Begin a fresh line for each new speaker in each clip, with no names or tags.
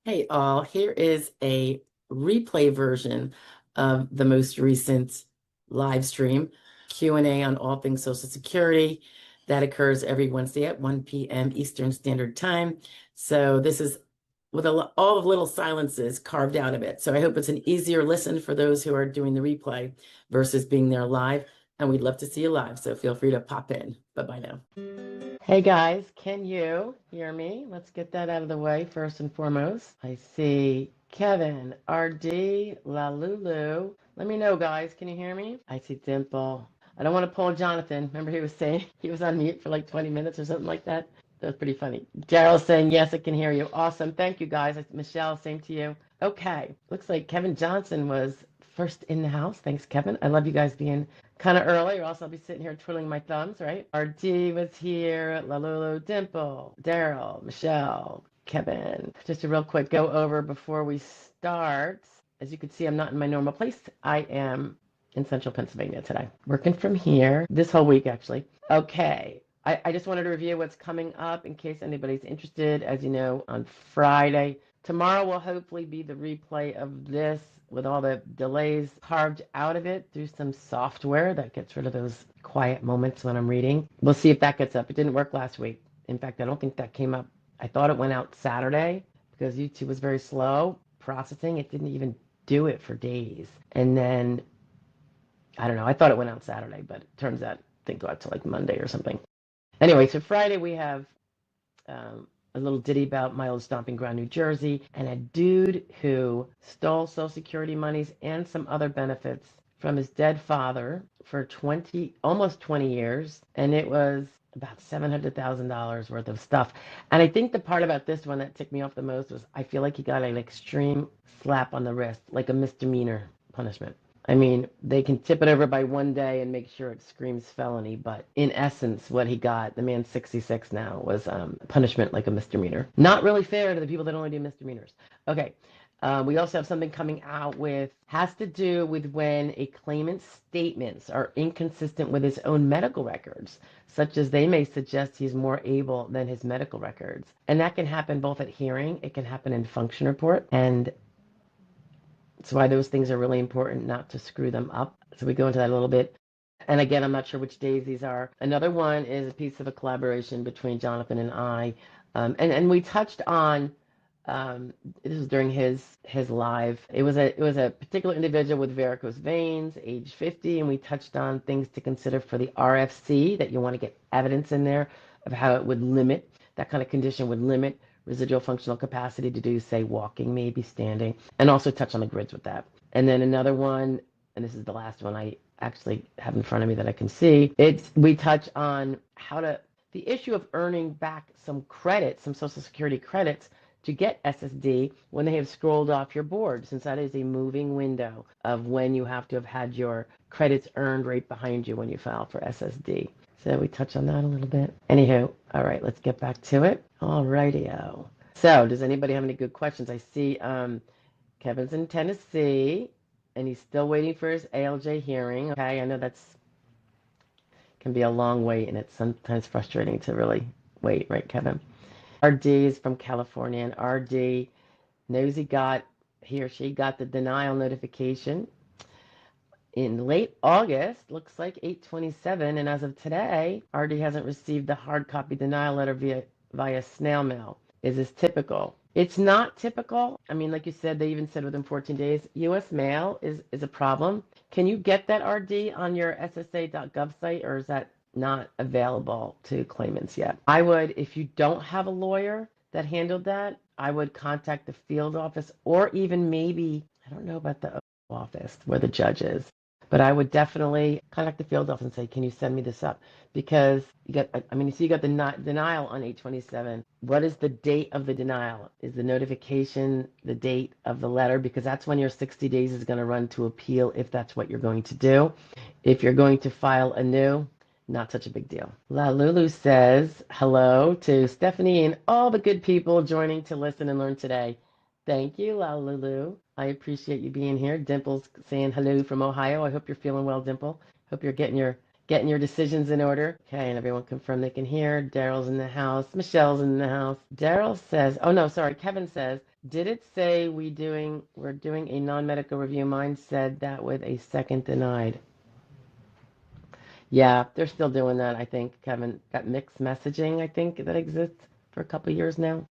Hey all, here is a replay version of the most recent live stream Q&A on all things Social Security that occurs every Wednesday at 1 p.m. Eastern Standard Time. So this is with all the little silences carved out of it. So I hope it's an easier listen for those who are doing the replay versus being there live. And we'd love to see you live. So feel free to pop in. Bye-bye now. Hey guys, can you hear me? Let's get that out of the way first and foremost. I see Kevin, RD, La Lulu. Let me know, guys. Can you hear me? I see Dimple. I don't want to pull Jonathan. Remember he was saying he was on mute for like 20 minutes or something like that? That was pretty funny. Daryl's saying, yes, I can hear you. Awesome. Thank you, guys. Michelle, same to you. Okay. Looks like Kevin Johnson was first in the house. Thanks, Kevin. I love you guys being kind of early, or else I'll be sitting here twiddling my thumbs, right? RD was here, Lalulu, Dimple, Daryl, Michelle, Kevin. Just a real quick go over before we start. As you can see, I'm not in my normal place. I am in central Pennsylvania today, working from here this whole week, actually. Okay. I just wanted to review what's coming up in case anybody's interested. As you know, on Friday, tomorrow will hopefully be the replay of this with all the delays carved out of it through some software that gets rid of those quiet moments when I'm reading. We'll see if that gets up. It didn't work last week. In fact, I don't think that came up. I thought it went out Saturday because YouTube was very slow processing. It didn't even do it for days. And then, I don't know, I thought it went out Saturday, but it turns out it didn't go out till like Monday or something. Anyway, so Friday we have a little ditty about my old stomping ground, New Jersey, and a dude who stole Social Security monies and some other benefits from his dead father for almost 20 years, and it was about $700,000 worth of stuff. And I think the part about this one that ticked me off the most was I feel like he got an extreme slap on the wrist, like a misdemeanor punishment. I mean, they can tip it over by one day and make sure it screams felony, but in essence, what he got, the man's 66 now, was punishment like a misdemeanor. Not really fair to the people that only do misdemeanors. Okay, we also have something coming out has to do with when a claimant's statements are inconsistent with his own medical records, such as they may suggest he's more able than his medical records. And that can happen both at hearing, it can happen in function report, and that's why those things are really important not to screw them up. So we go into that a little bit. And again, I'm not sure which days these are. Another one is a piece of a collaboration between Jonathan and I. And we touched on, this was during his live. It was a particular individual with varicose veins, age 50, and we touched on things to consider for the RFC, that you want to get evidence in there of how it would limit, that kind of condition would limit residual functional capacity to do, say, walking, maybe standing, and also touch on the grids with that. And then another one, and this is the last one I actually have in front of me that I can see, we touch on the issue of earning back some credits, some Social Security credits, to get SSD when they have scrolled off your board, since that is a moving window of when you have to have had your credits earned right behind you when you file for SSD. So we touch on that a little bit. Anywho, all right, let's get back to it. All righty-o. So does anybody have any good questions? I see Kevin's in Tennessee, and he's still waiting for his ALJ hearing. Okay, I know can be a long wait, and it's sometimes frustrating to really wait, right, Kevin? RD is from California, and RD knows he or she got the denial notification in late August, looks like 8/27, and as of today, RD hasn't received the hard copy denial letter via snail mail. Is this typical? It's not typical. I mean, like you said, they even said within 14 days. U.S. mail is a problem. Can you get that RD on your SSA.gov site, or is that not available to claimants yet? I would, if you don't have a lawyer that handled that, I would contact the field office, or even maybe, I don't know about the office where the judge is, but I would definitely contact the field office and say, can you send me this up? Because you got the denial on 8/27. What is the date of the denial? Is the notification the date of the letter? Because that's when your 60 days is going to run to appeal, if that's what you're going to do. If you're going to file anew, not such a big deal. La Lulu says hello to Stephanie and all the good people joining to listen and learn today. Thank you, La Lulu. I appreciate you being here. Dimple's saying hello from Ohio. I hope you're feeling well, Dimple. Hope you're getting your Getting your decisions in order. Okay, and everyone confirm they can hear. Daryl's in the house. Michelle's in the house. Daryl says, oh no, sorry, Kevin says, did it say we're doing a non-medical review? Mine said that with a second denied. Yeah, they're still doing that, I think, Kevin. That mixed messaging, I think, that exists for a couple years now.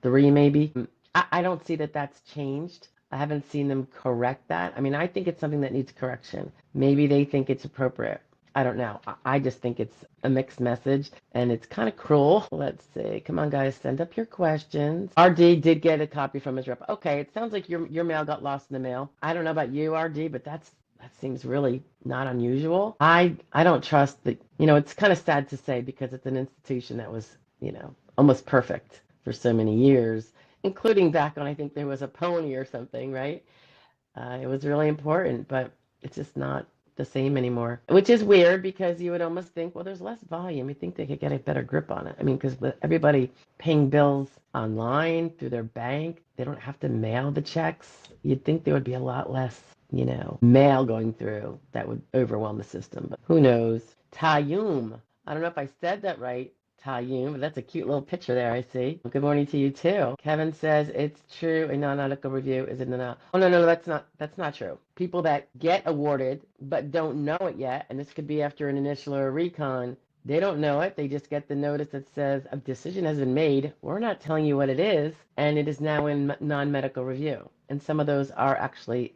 3 maybe. I don't see that that's changed. I haven't seen them correct that. I mean, I think it's something that needs correction. Maybe they think it's appropriate. I don't know. I just think it's a mixed message and it's kind of cruel. Let's see. Come on, guys, send up your questions. RD did get a copy from his rep. Okay, it sounds like your mail got lost in the mail. I don't know about you, RD, but that seems really not unusual. I don't trust that. It's kind of sad to say because it's an institution that was, almost perfect for so many years, including back when I think there was a pony or something, right? It was really important, but it's just not the same anymore, which is weird because you would almost think, well, there's less volume. You think they could get a better grip on it. I mean, because with everybody paying bills online through their bank, they don't have to mail the checks. You'd think there would be a lot less, mail going through that would overwhelm the system, but who knows? Tayyum. I don't know if I said that right. Tayyum, but that's a cute little picture there, I see. Good morning to you too. Kevin says it's true. A non-medical review is not. Oh no, that's not true. People that get awarded but don't know it yet, and this could be after an initial or a recon, they don't know it. They just get the notice that says a decision has been made. We're not telling you what it is, and it is now in non-medical review. And some of those are actually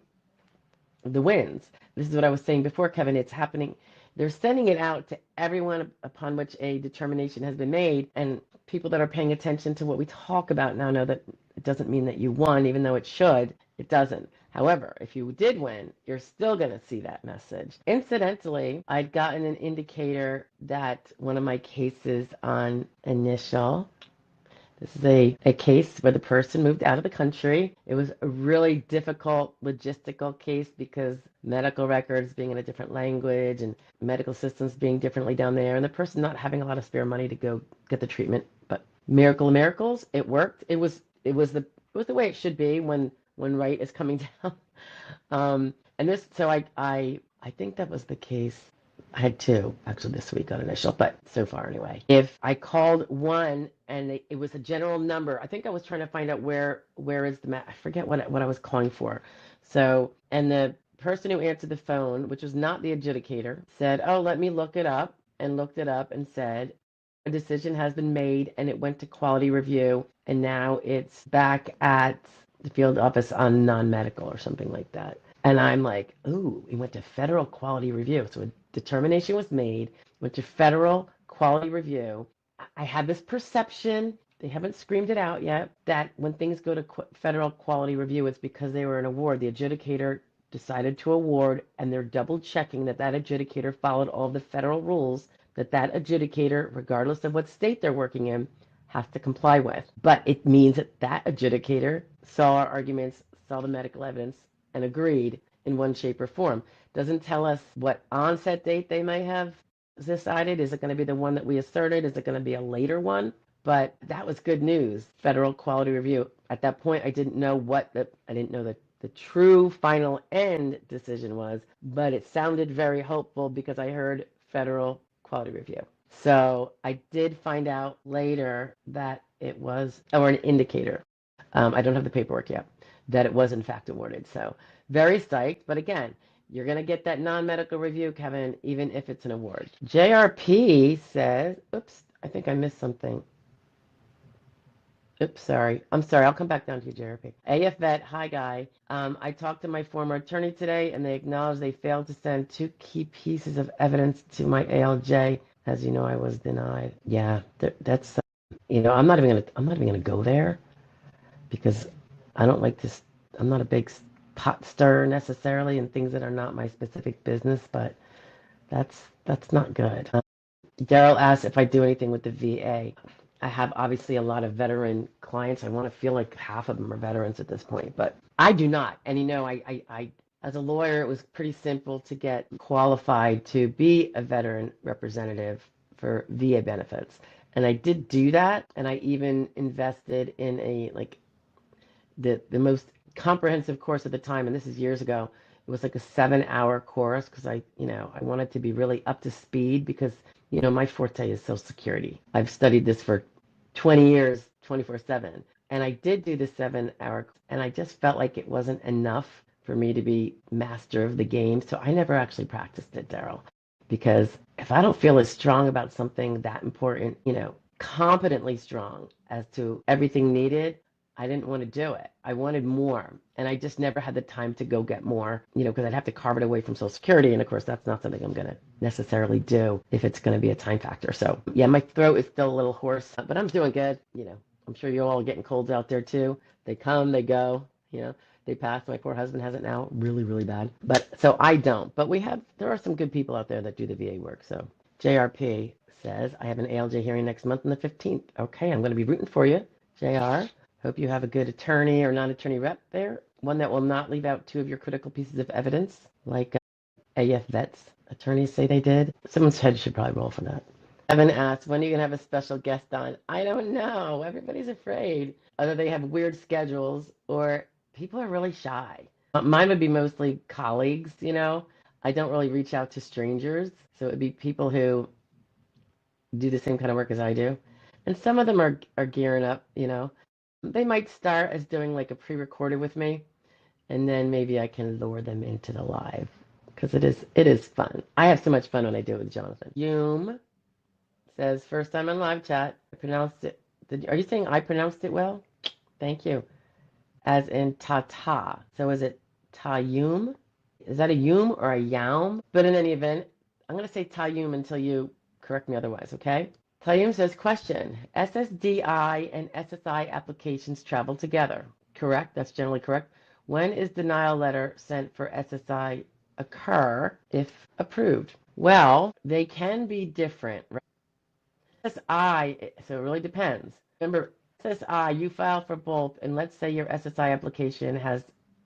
the wins. This is what I was saying before, Kevin. It's happening. They're sending it out to everyone upon which a determination has been made, and people that are paying attention to what we talk about now know that it doesn't mean that you won, even though it should. It doesn't. However, if you did win, you're still going to see that message. Incidentally, I'd gotten an indicator that one of my cases on initial, this is a case where the person moved out of the country. It was a really difficult logistical case because medical records being in a different language and medical systems being differently down there, and the person not having a lot of spare money to go get the treatment. But miracle of miracles, it worked. It was the way it should be when right is coming down. And this, so I think that was the case. I had 2 actually this week on initial, but so far anyway. If I called 1 and it was a general number, I think I was trying to find out where is the I forget what I was calling for. So, and the person who answered the phone, which was not the adjudicator, said, "Oh, let me look it up," and looked it up and said, "A decision has been made and it went to quality review and now it's back at the field office on non-medical," or something like that. And I'm like, ooh, it went to federal quality review. So a determination was made, went to federal quality review. I have this perception, they haven't screamed it out yet, that when things go to federal quality review, it's because they were an award. The adjudicator decided to award, and they're double checking that adjudicator followed all of the federal rules that adjudicator, regardless of what state they're working in, has to comply with. But it means that adjudicator saw our arguments, saw the medical evidence, and agreed in one shape or form. Doesn't tell us what onset date they may have decided. Is it going to be the one that we asserted? Is it going to be a later one? But that was good news. Federal quality review. At that point, I didn't know the true final end decision was, but it sounded very hopeful because I heard federal quality review. So I did find out later that it was, or an indicator. I don't have the paperwork yet, that it was in fact awarded. So very psyched. But again, you're going to get that non-medical review, Kevin, even if it's an award. JRP says, oops, I think I missed something. Oops, sorry. I'm sorry. I'll come back down to you, JRP. AF Vet, hi, Guy. I talked to my former attorney today, and they acknowledged they failed to send 2 key pieces of evidence to my ALJ. As you know, I was denied. Yeah, that's, I'm not even gonna go there because I don't like this. I'm not a big pot stirrer necessarily in things that are not my specific business, but that's not good. Daryl asked if I do anything with the VA. I have obviously a lot of veteran clients. I want to feel like half of them are veterans at this point, but I do not. And I as a lawyer, it was pretty simple to get qualified to be a veteran representative for VA benefits. And I did do that, and I even invested in the most comprehensive course at the time, and this is years ago.
It was like a 7-hour course because I wanted to be really up to speed because, my forte is Social Security. I've studied this for 20 years, 24/7. And I did do the 7-hour, and I just felt like it wasn't enough for me to be master of the game. So I never actually practiced it, Daryl, because if I don't feel as strong about something that important, competently strong as to everything needed, I didn't want to do it. I wanted more. And I just never had the time to go get more, because I'd have to carve it away from Social Security. And of course, that's not something I'm going to necessarily do if it's going to be a time factor. So, yeah, my throat is still a little hoarse, but I'm doing good. I'm sure you're all getting colds out there too. They come, they go, they pass. My poor husband has it now, really, really bad. But so I don't. But there are some good people out there that do the VA work. So JRP says, I have an ALJ hearing next month on the 15th. Okay, I'm going to be rooting for you, JR. Hope you have a good attorney or non-attorney rep there, one that will not leave out two of your critical pieces of evidence, like AF vets attorneys say they did. Someone's head should probably roll for that. Evan asks, when are you going to have a special guest on? I don't know. Everybody's afraid. Either they have weird schedules or people are really shy. Mine would be mostly colleagues. I don't really reach out to strangers. So it would be people who do the same kind of work as I do. And some of them are gearing up. They might start as doing like a pre-recorded with me, and then maybe I can lure them into the live because it is fun. I have so much fun when I do it with Jonathan. Yum says first time on live chat. I pronounced it. Are you saying I pronounced it well? Thank you. As in ta-ta. So is it ta-yum? Is that a yum or a yaum? But in any event, I'm going to say ta-yum until you correct me otherwise, okay? Tayyum says, question, SSDI and SSI applications travel together, correct? That's generally correct. When is denial letter sent for SSI occur if approved? Well, they can be different. Right? SSI, so it really depends. Remember, SSI, you file for both, and let's say your SSI application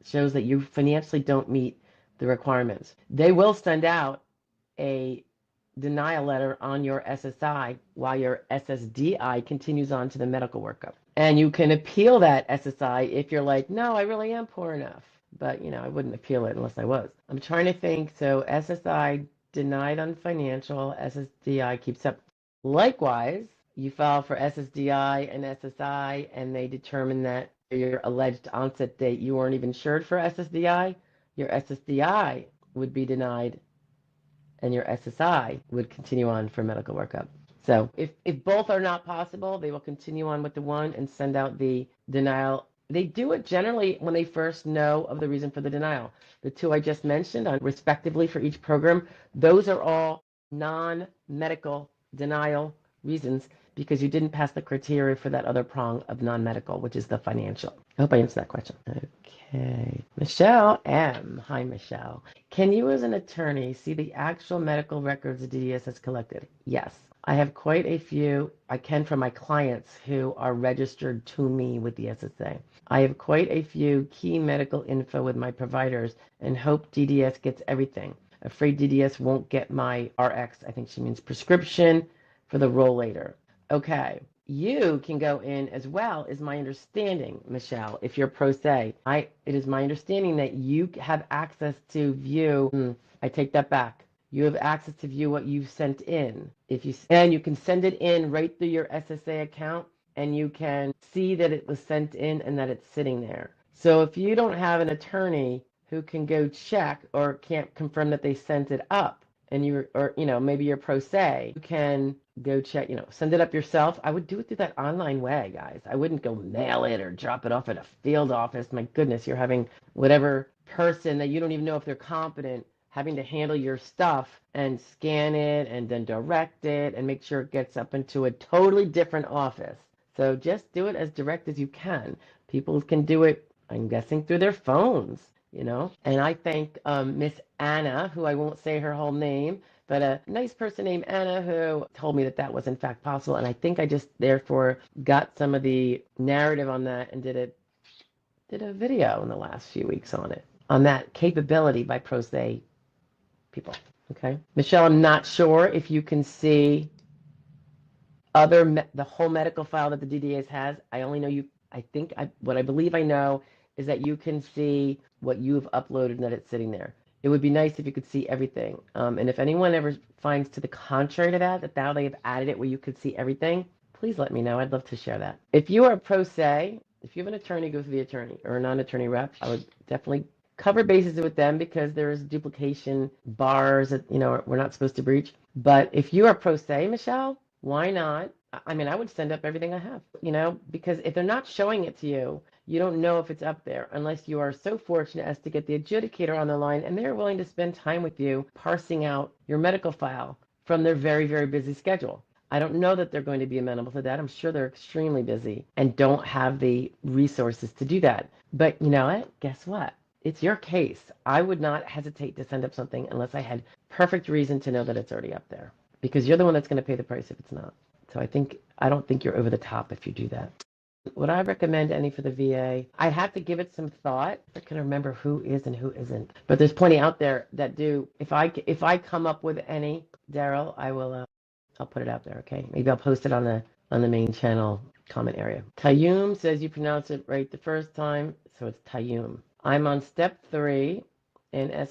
shows that you financially don't meet the requirements. They will send out a denial letter on your SSI while your SSDI continues on to the medical workup. And you can appeal that SSI if you're like, no, I really am poor enough. But, I wouldn't appeal it unless I was. I'm trying to think. So SSI denied on financial, SSDI keeps up. Likewise, you file for SSDI and SSI, and they determine that your alleged onset date, you weren't even insured for SSDI, your SSDI would be denied and your SSI would continue on for medical workup. So if both are not possible, they will continue on with the one and send out the denial. They do it generally when they first know of the reason for the denial. The two I just mentioned, respectively for each program, those are all non-medical denial reasons because you didn't pass the criteria for that other prong of non-medical, which is the financial. I hope I answered that question. Okay. Michelle M. Hi, Michelle. Can you, as an attorney, see the actual medical records the DDS has collected? Yes. I have quite a few. I can from my clients who are registered to me with the SSA. I have quite a few key medical info with my providers and hope DDS gets everything. Afraid DDS won't get my RX, I think she means prescription, for the roll later. Okay. You can go in as well, is my understanding, Michelle, if you're pro se. It is my understanding that you have access to view. I take that back. You have access to view what you've sent in. And you can send it in right through your SSA account, and you can see that it was sent in and that it's sitting there. So if you don't have an attorney who can go check or can't confirm that they sent it up, and maybe you're pro se, you can go check, send it up yourself. I would do it through that online way, guys. I wouldn't go mail it or drop it off at a field office. My goodness, you're having whatever person that you don't even know if they're competent having to handle your stuff and scan it and then direct it and make sure it gets up into a totally different office. So just do it as direct as you can. People can do it, I'm guessing, through their phones. And I thank Miss Anna, who I won't say her whole name, but a nice person named Anna who told me that that was in fact possible. And I think I just therefore got some of the narrative on that and did a video in the last few weeks on that capability by pro se people. Okay. Michelle, I'm not sure if you can see the whole medical file that the DDAs has. I only know what I believe I know is that you can see what you've uploaded and that it's sitting there. It would be nice if you could see everything. And if anyone ever finds to the contrary to that now they have added it where you could see everything, please let me know. I'd love to share that. If you are a pro se, if you have an attorney, go through the attorney or a non-attorney rep. I would definitely cover bases with them because there is duplication bars that, we're not supposed to breach. But if you are pro se, Michelle, why not? I mean, I would send up everything I have, because if they're not showing it to you, you don't know if it's up there unless you are so fortunate as to get the adjudicator on the line and they're willing to spend time with you parsing out your medical file from their very, very busy schedule. I don't know that they're going to be amenable to that. I'm sure they're extremely busy and don't have the resources to do that. But you know what? Guess what? It's your case. I would not hesitate to send up something unless I had perfect reason to know that it's already up there because you're the one that's going to pay the price if it's not. So I don't think you're over the top if you do that. Would I recommend any for the VA? I'd have to give it some thought. I can remember who is and who isn't. But there's plenty out there that do. If I come up with any, Daryl, I will. I'll put it out there. Okay. Maybe I'll post it on the main channel comment area. Tayyum says you pronounce it right the first time, so it's Tayyum. I'm on step 3, and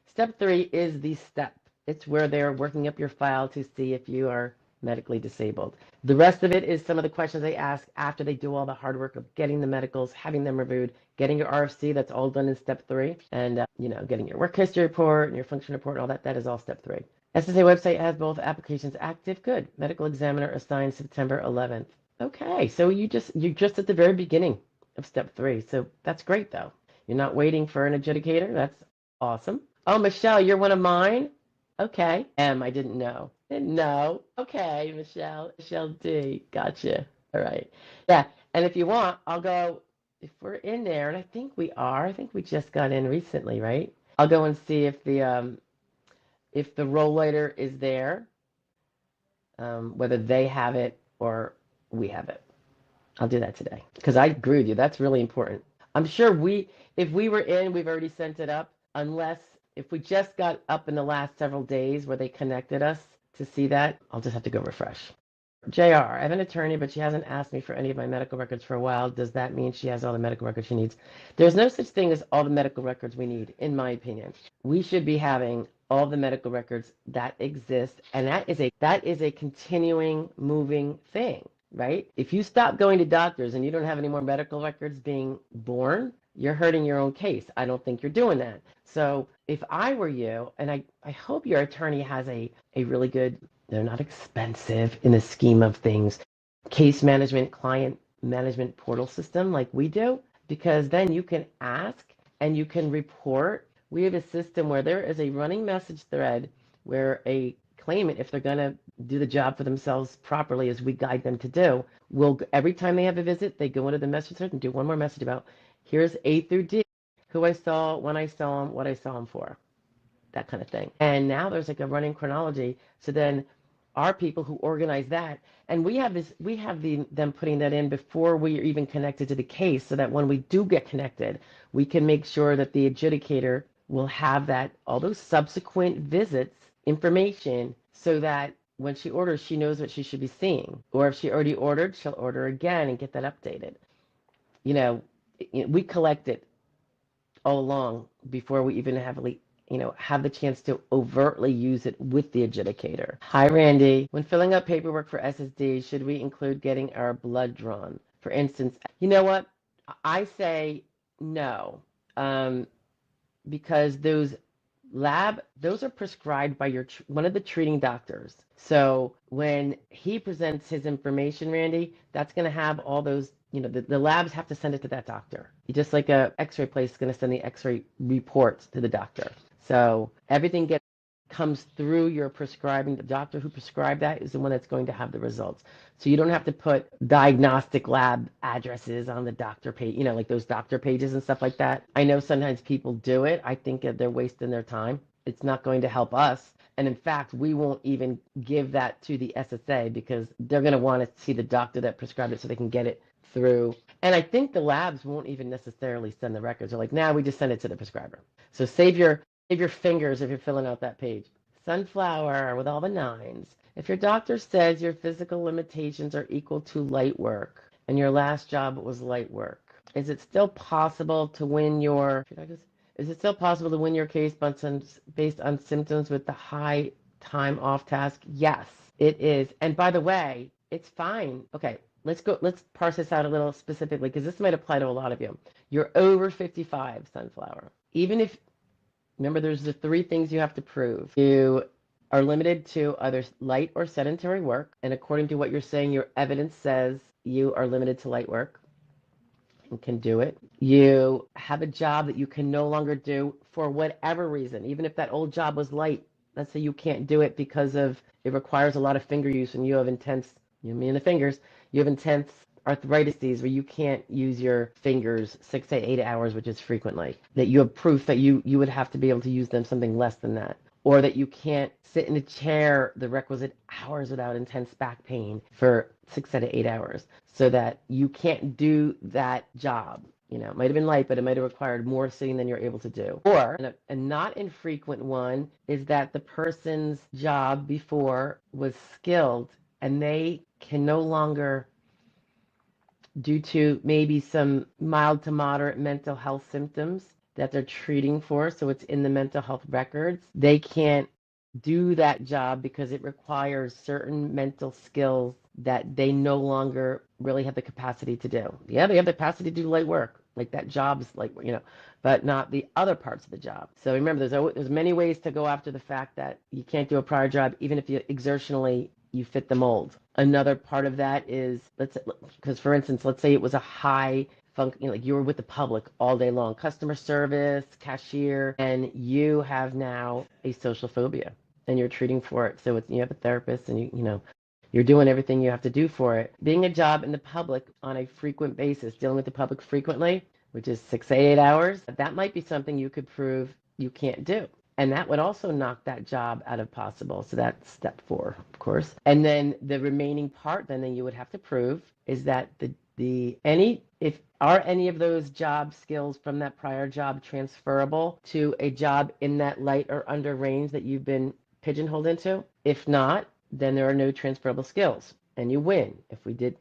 step 3 is the step. It's where they're working up your file to see if you are medically disabled. The rest of it is some of the questions they ask after they do all the hard work of getting the medicals, having them reviewed, getting your RFC. That's all done in step 3, and getting your work history report and your function report and all that. That is all step 3. SSA website has both applications active. Good. Medical examiner assigned September 11th. Okay, so you're just at the very beginning of step 3. So that's great though. You're not waiting for an adjudicator. That's awesome. Oh, Michelle, you're one of mine. Okay. I didn't know. Didn't know. Okay, Michelle D. Gotcha. All right. Yeah. And if you want, I'll go, if we're in there, and I think we are, I think we just got in recently, right? I'll go and see if the roll later is there, whether they have it or we have it. I'll do that today because I agree with you. That's really important. I'm sure if we were in, we've already sent it up, unless if we just got up in the last several days where they connected us to see that, I'll just have to go refresh. JR, I have an attorney, but she hasn't asked me for any of my medical records for a while. Does that mean she has all the medical records she needs? There's no such thing as all the medical records we need, in my opinion. We should be having all the medical records that exist, and that is a continuing, moving thing, right? If you stop going to doctors and you don't have any more medical records being born, you're hurting your own case. I don't think you're doing that. So if I were you, and I hope your attorney has a really good, they're not expensive in the scheme of things, case management, client management portal system like we do, because then you can ask and you can report. We have a system where there is a running message thread where a claimant, if they're going to do the job for themselves properly as we guide them to do, will every time they have a visit, they go into the message thread and do one more message about here's A through D, who I saw, when I saw him, what I saw him for, that kind of thing. And now there's like a running chronology. So then our people who organize that, and we have them putting that in before we are even connected to the case, so that when we do get connected, we can make sure that the adjudicator will have that, all those subsequent visits information, so that when she orders, she knows what she should be seeing. Or if she already ordered, she'll order again and get that updated. We collect it all along before we even have the chance to overtly use it with the adjudicator. Hi, Randy. When filling out paperwork for SSD, should we include getting our blood drawn? For instance, you know what? I say no, because those are prescribed by one of the treating doctors. So when he presents his information, Randy, that's going to have all those, the labs have to send it to that doctor. Just like a x-ray place is going to send the x-ray reports to the doctor. So everything comes through your prescribing. The doctor who prescribed that is the one that's going to have the results. So you don't have to put diagnostic lab addresses on the doctor page, like those doctor pages and stuff like that. I know sometimes people do it. I think that they're wasting their time. It's not going to help us. And in fact, we won't even give that to the SSA because they're going to want to see the doctor that prescribed it so they can get it through. And I think the labs won't even necessarily send the records. They're like, nah, we just send it to the prescriber. So save your fingers if you're filling out that page. Sunflower with all the 9s. If your doctor says your physical limitations are equal to light work and your last job was light work, Is it still possible to win your, is it still possible to win your case based on symptoms with the high time off task? Yes, it is. And by the way, it's fine. Okay, let's parse this out a little specifically because this might apply to a lot of you. You're over 55, Sunflower. Even if, remember, there's the three things you have to prove. You are limited to either light or sedentary work. And according to what you're saying, your evidence says you are limited to light work and can do it. You have a job that you can no longer do for whatever reason, even if that old job was light. Let's say you can't do it because of it requires a lot of finger use and you have intense, you mean the fingers, you have intense arthritis where you can't use your fingers 6 to 8 hours, which is frequently, that you have proof that you would have to be able to use them something less than that, or that you can't sit in a chair the requisite hours without intense back pain for 6 out of 8 hours, so that you can't do that job. You know, it might have been light, but it might have required more sitting than you're able to do. Or a not infrequent one is that the person's job before was skilled and they can no longer, due to maybe some mild to moderate mental health symptoms that they're treating for, so it's in the mental health records, they can't do that job because it requires certain mental skills that they no longer really have the capacity to do. Yeah, they have the capacity to do light work, like that job's like, you know, but not the other parts of the job. So remember, there's many ways to go after the fact that you can't do a prior job, even if you exertionally you fit the mold. Another part of that is, because for instance, let's say it was a high funk, you know, like you were with the public all day long, customer service, cashier, and you have now a social phobia and you're treating for it. So it's, you have a therapist and you know, you're doing everything you have to do for it. Being a job in the public on a frequent basis, dealing with the public frequently, which is 6 to 8 hours, that might be something you could prove you can't do. And that would also knock that job out of possible. So that's step 4, of course. And then the remaining part then you would have to prove is that if any of those job skills from that prior job transferable to a job in that light or under range that you've been pigeonholed into? If not, then there are no transferable skills and you win if we did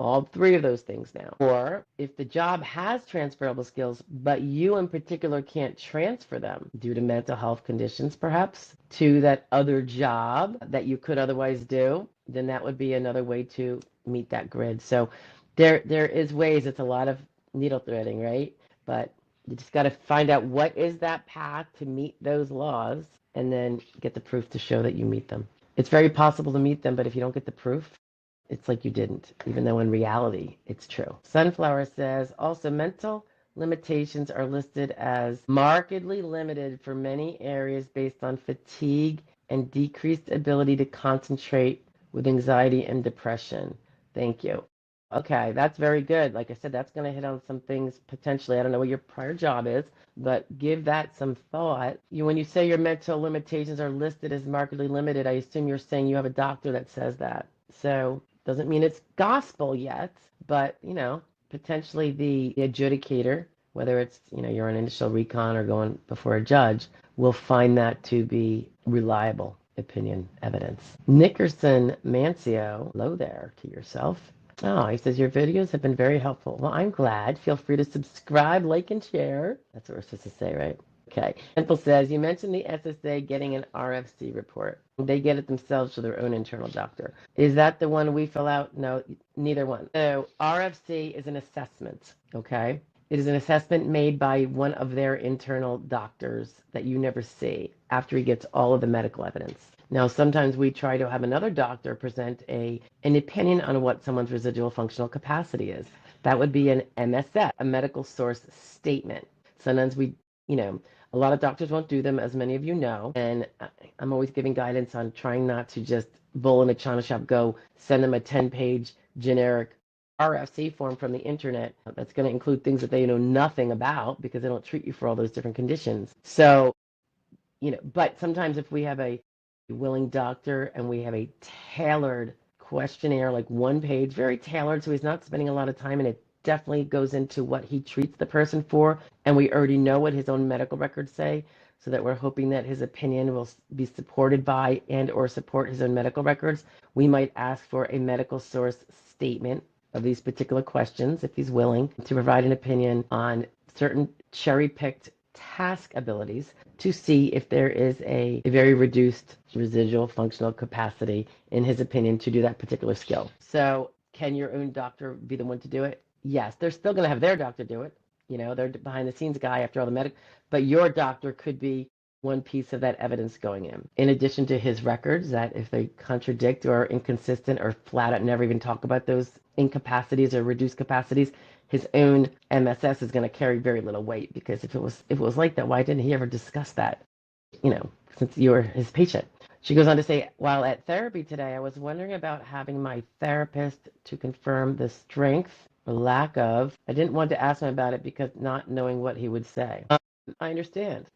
all 3 of those things now. Or if the job has transferable skills, but you in particular can't transfer them due to mental health conditions, perhaps, to that other job that you could otherwise do, then that would be another way to meet that grid. So there is ways. It's a lot of needle threading, right? But you just got to find out what is that path to meet those laws and then get the proof to show that you meet them. It's very possible to meet them, but if you don't get the proof, it's like you didn't, even though in reality it's true. Sunflower says, also mental limitations are listed as markedly limited for many areas based on fatigue and decreased ability to concentrate with anxiety and depression. Thank you. Okay, that's very good. Like I said, that's going to hit on some things potentially. I don't know what your prior job is, but give that some thought. When you say your mental limitations are listed as markedly limited, I assume you're saying you have a doctor that says that. So doesn't mean it's gospel yet, but, you know, potentially the adjudicator, whether it's, you know, you're on initial recon or going before a judge, will find that to be reliable opinion evidence. Nickerson Mancio, hello there to yourself. Oh, he says, your videos have been very helpful. Well, I'm glad. Feel free to subscribe, like, and share. That's what we're supposed to say, right? Okay. Temple says, you mentioned the SSA getting an RFC report. They get it themselves to their own internal doctor. Is that the one we fill out? No, neither one. So RFC is an assessment, okay? It is an assessment made by one of their internal doctors that you never see after he gets all of the medical evidence. Now, sometimes we try to have another doctor present an opinion on what someone's residual functional capacity is. That would be an MSS, a medical source statement. Sometimes we, you know, a lot of doctors won't do them, as many of you know, and I'm always giving guidance on trying not to just bull in a china shop, go send them a 10-page generic RFC form from the internet that's going to include things that they know nothing about because they don't treat you for all those different conditions. So, you know, but sometimes if we have a willing doctor and we have a tailored questionnaire, like 1 page, very tailored, so he's not spending a lot of time, and it definitely goes into what he treats the person for, and we already know what his own medical records say, so that we're hoping that his opinion will be supported by and or support his own medical records. We might ask for a medical source statement, of these particular questions if he's willing to provide an opinion on certain cherry-picked task abilities to see if there is a very reduced residual functional capacity, in his opinion, to do that particular skill. So can your own doctor be the one to do it? Yes, they're still going to have their doctor do it. They're behind the scenes guy after all the medical, but your doctor could be one piece of that evidence going in addition to his records, that if they contradict or are inconsistent or flat out never even talk about those incapacities or reduced capacities, his own MSS is going to carry very little weight, because if it was like that, why didn't he ever discuss that? Since you're his patient. She goes on to say, while at therapy today, I was wondering about having my therapist to confirm the strength or lack of. I didn't want to ask him about it because not knowing what he would say. I understand.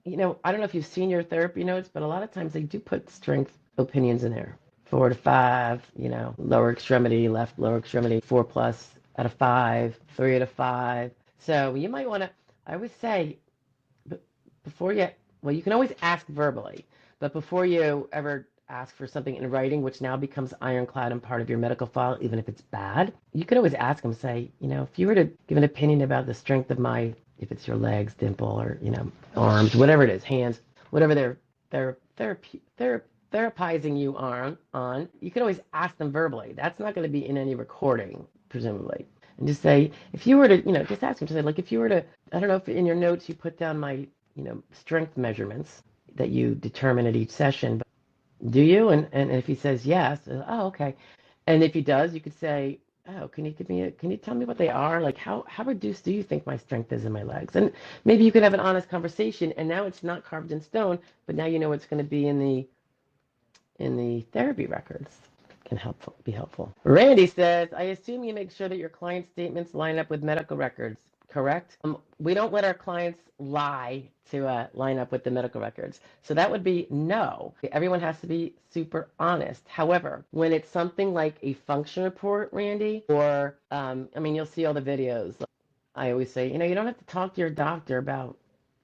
I don't know if you've seen your therapy notes, but a lot of times they do put strength opinions in there. 4 to 5, lower extremity, left lower extremity, 4 plus out of 5, 3 out of 5. So you might want to, I would say, before you, well, you can always ask verbally, but before you ever ask for something in writing, which now becomes ironclad and part of your medical file, even if it's bad, you could always ask them, say, if you were to give an opinion about the strength of my, if it's your legs, dimple, or, arms, whatever it is, hands, whatever they're therapizing you on, you could always ask them verbally. That's not going to be in any recording, presumably. And just say, if you were to, just ask them to say, like, if you were to, I don't know if in your notes you put down my, strength measurements that you determine at each session, but do you? And if he says yes, oh, okay. And if he does, you could say, oh, can you tell me what they are? Like, how reduced do you think my strength is in my legs? And maybe you could have an honest conversation, and now it's not carved in stone, but now you know it's going to be in the therapy records. Can be helpful. Randy says, I assume you make sure that your client statements line up with medical records, correct? We don't let our clients lie to line up with the medical records. So that would be no. Everyone has to be super honest. However, when it's something like a function report, Randy, or, you'll see all the videos. I always say, you don't have to talk to your doctor about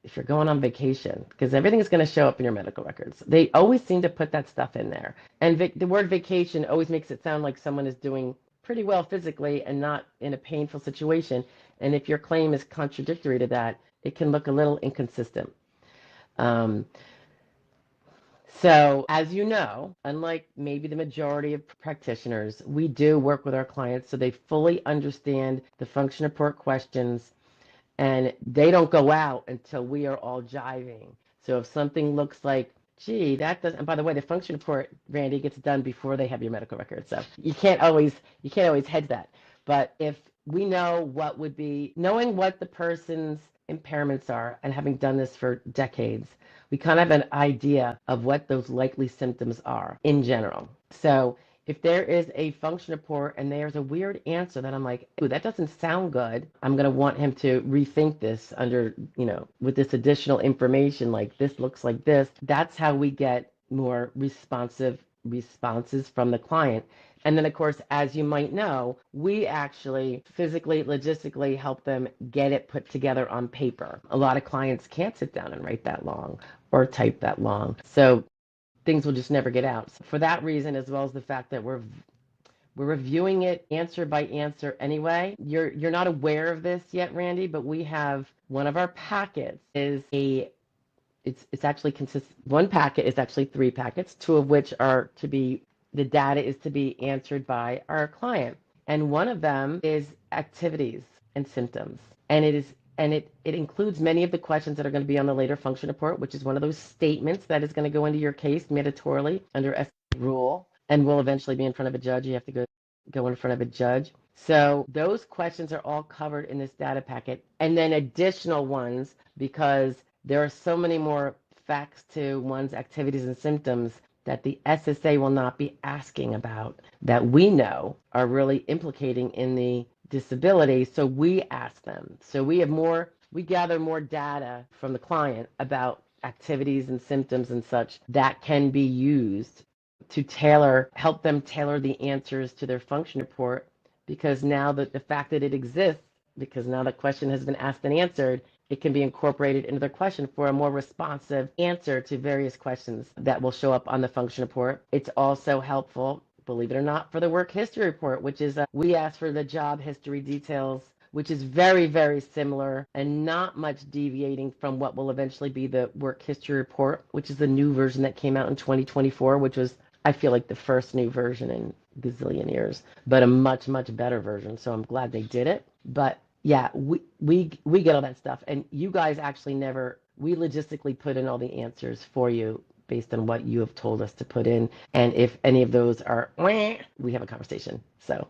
if you're going on vacation, because everything is going to show up in your medical records. They always seem to put that stuff in there. And the word vacation always makes it sound like someone is doing pretty well physically and not in a painful situation. And if your claim is contradictory to that, it can look a little inconsistent. So, as you know, unlike maybe the majority of practitioners, we do work with our clients so they fully understand the function report questions, and they don't go out until we are all jiving. So if something looks like, gee, that doesn't, and by the way, the function report, Randy, gets done before they have your medical record. So you can't always hedge that. But if we know what would be, knowing what the person's impairments are and having done this for decades, we kind of have an idea of what those likely symptoms are in general. So if there is a function report and there's a weird answer that I'm like, ooh, that doesn't sound good, I'm going to want him to rethink this under, with this additional information, like this looks like this. That's how we get more responsive responses from the client. And then, of course, as you might know, we actually physically, logistically help them get it put together on paper. A lot of clients can't sit down and write that long or type that long. So things will just never get out. So for that reason, as well as the fact that we're reviewing it answer by answer anyway. You're not aware of this yet, Randy, but we have one of our packets is it's actually consists, one packet is actually 3 packets, 2 of which are to be, the data is to be answered by our client. And one of them is activities and symptoms. And it includes many of the questions that are going to be on the later function report, which is one of those statements that is going to go into your case mandatorily under SSD rule and will eventually be in front of a judge. You have to go in front of a judge. So those questions are all covered in this data packet, and then additional ones, because there are so many more facts to one's activities and symptoms that the SSA will not be asking about that we know are really implicating in the disability. So we ask them. So we gather more data from the client about activities and symptoms and such that can be used to help them tailor the answers to their function report, because now that the fact that it exists, because now the question has been asked and answered, it can be incorporated into their question for a more responsive answer to various questions that will show up on the function report. It's also helpful believe it or not, for the work history report, which is we ask for the job history details, which is very, very similar and not much deviating from what will eventually be the work history report, which is the new version that came out in 2024, which was, I feel like, the first new version in gazillion years, but a much, much better version. So I'm glad they did it. But yeah, we get all that stuff. And you guys actually never, we logistically put in all the answers for you based on what you have told us to put in. And if any of those are, we have a conversation. So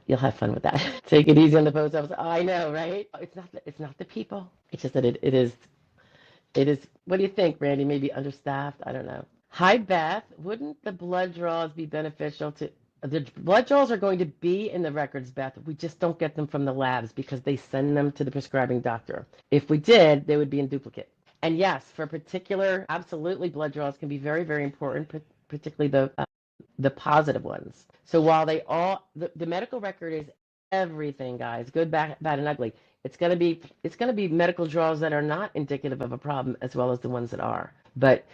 you'll have fun with that. Take it easy on the post office. I know, right? It's not the people. It's just that it is. What do you think, Randy? Maybe understaffed? I don't know. Hi, Beth. Wouldn't the blood draws be beneficial to? The blood draws are going to be in the records, Beth. We just don't get them from the labs because they send them to the prescribing doctor. If we did, they would be in duplicate. And yes, for particular, absolutely, blood draws can be very, very important, particularly the positive ones. So while they all, the medical record is everything, guys, good, bad, and ugly. It's gonna be medical draws that are not indicative of a problem as well as the ones that are. But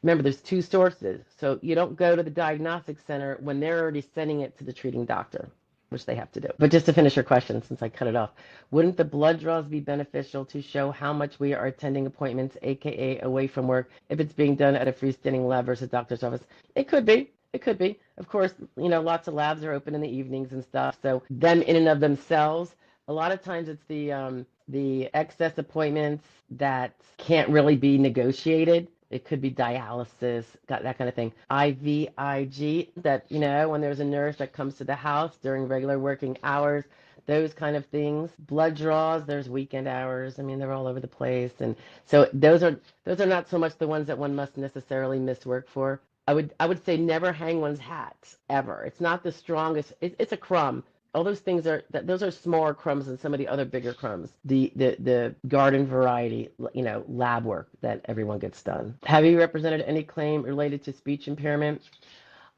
remember, there's two sources. So you don't go to the diagnostic center when they're already sending it to the treating doctor, which they have to do. But just to finish your question, since I cut it off, wouldn't the blood draws be beneficial to show how much we are attending appointments, aka away from work, if it's being done at a freestanding lab versus doctor's office? It could be. It could be. Of course, lots of labs are open in the evenings and stuff. So them in and of themselves, a lot of times it's the excess appointments that can't really be negotiated. It could be dialysis, got that kind of thing. IVIG, that, when there's a nurse that comes to the house during regular working hours, those kind of things. Blood draws, there's weekend hours. I mean, they're all over the place. And so those are not so much the ones that one must necessarily miss work for. I would say never hang one's hat ever. It's not the strongest. It's a crumb. All those things those are smaller crumbs than some of the other bigger crumbs. The garden variety, lab work that everyone gets done. Have you represented any claim related to speech impairment?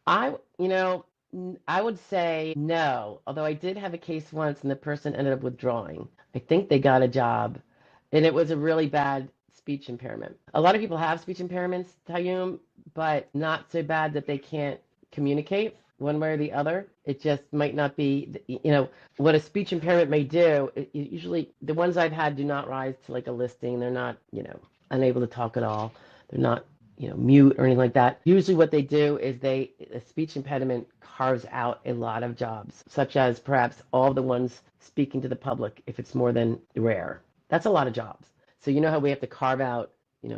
I would say no, although I did have a case once and the person ended up withdrawing. I think they got a job and it was a really bad speech impairment. A lot of people have speech impairments, Tayyum, but not so bad that they can't communicate one way or the other. It just might not be, what a speech impairment may do. Usually the ones I've had do not rise to like a listing. They're not, unable to talk at all. They're not, mute or anything like that. Usually what they do is a speech impediment carves out a lot of jobs, such as perhaps all the ones speaking to the public, if it's more than rare. That's a lot of jobs. So you know how we have to carve out,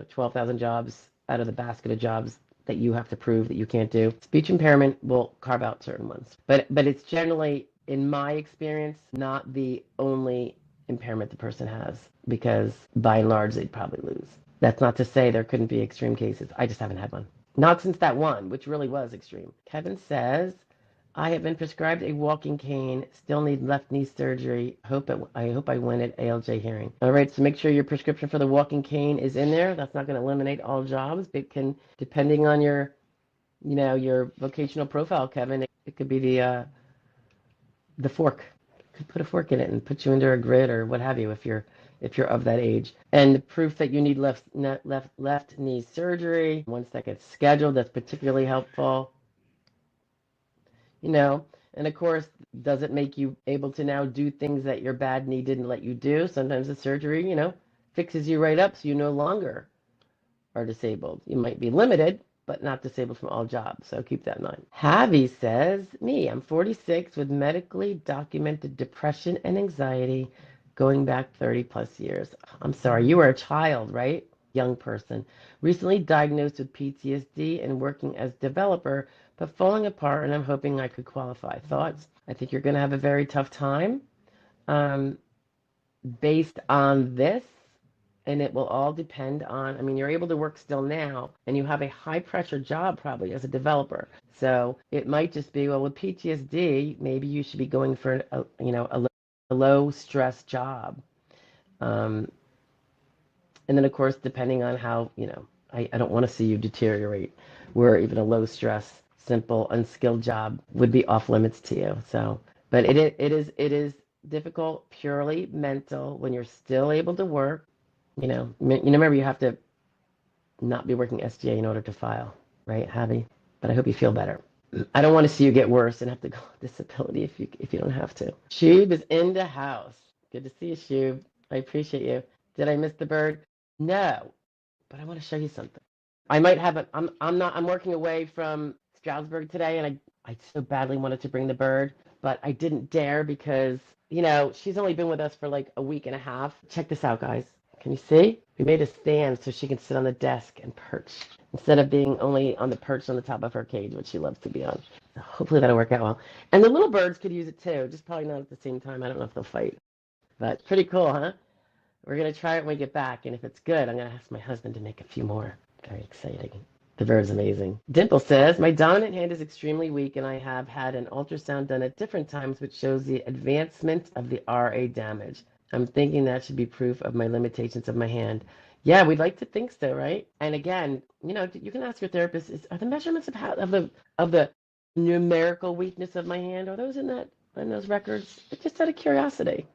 12,000 jobs out of the basket of jobs that you have to prove that you can't do. Speech impairment will carve out certain ones. But it's generally, in my experience, not the only impairment the person has, because by and large, they'd probably lose. That's not to say there couldn't be extreme cases. I just haven't had one. Not since that one, which really was extreme. Kevin says, I have been prescribed a walking cane, still need left knee surgery. I hope I win at ALJ hearing. All right, so make sure your prescription for the walking cane is in there. That's not going to eliminate all jobs. It can, depending on your vocational profile, Kevin, it could be the fork. Could put a fork in it and put you into a grid or what have you if you're of that age. And the proof that you need left knee surgery, once that gets scheduled, that's particularly helpful. And of course, does it make you able to now do things that your bad knee didn't let you do? Sometimes the surgery, fixes you right up so you no longer are disabled. You might be limited, but not disabled from all jobs. So keep that in mind. Javi says, I'm 46 with medically documented depression and anxiety going back 30 plus years. I'm sorry, you were a child, right? Young person. Recently diagnosed with PTSD and working as developer, but falling apart, and I'm hoping I could qualify. Thoughts? I think you're going to have a very tough time based on this. And it will all depend on, you're able to work still now, and you have a high pressure job probably as a developer. So it might just be, well, with PTSD, maybe you should be going for a low stress job. And then of course, depending on how, I don't want to see you deteriorate, where even a low stress, simple, unskilled job would be off limits to you. So, but it is difficult, purely mental, when you're still able to work. Remember, you have to not be working SGA in order to file, right, Javi? But I hope you feel better. I don't want to see you get worse and have to go on disability if you don't have to. Shub is in the house. Good to see you, Shub. I appreciate you. Did I miss the bird? No, but I want to show you something. I might have it. I'm working away from Stroudsburg today, and I so badly wanted to bring the bird, but I didn't dare because, she's only been with us for like a week and a half. Check this out, guys. Can you see? We made a stand so she can sit on the desk and perch instead of being only on the perch on the top of her cage, which she loves to be on. So hopefully that'll work out well. And the little birds could use it too, just probably not at the same time. I don't know if they'll fight, but pretty cool, huh? We're going to try it when we get back, and if it's good, I'm going to ask my husband to make a few more. Very exciting. The bird's amazing. Dimple says, my dominant hand is extremely weak, and I have had an ultrasound done at different times, which shows the advancement of the RA damage. I'm thinking that should be proof of my limitations of my hand. Yeah, we'd like to think so, right? And again, you can ask your therapist, are the measurements of the numerical weakness of my hand, are those in those records? Just out of curiosity.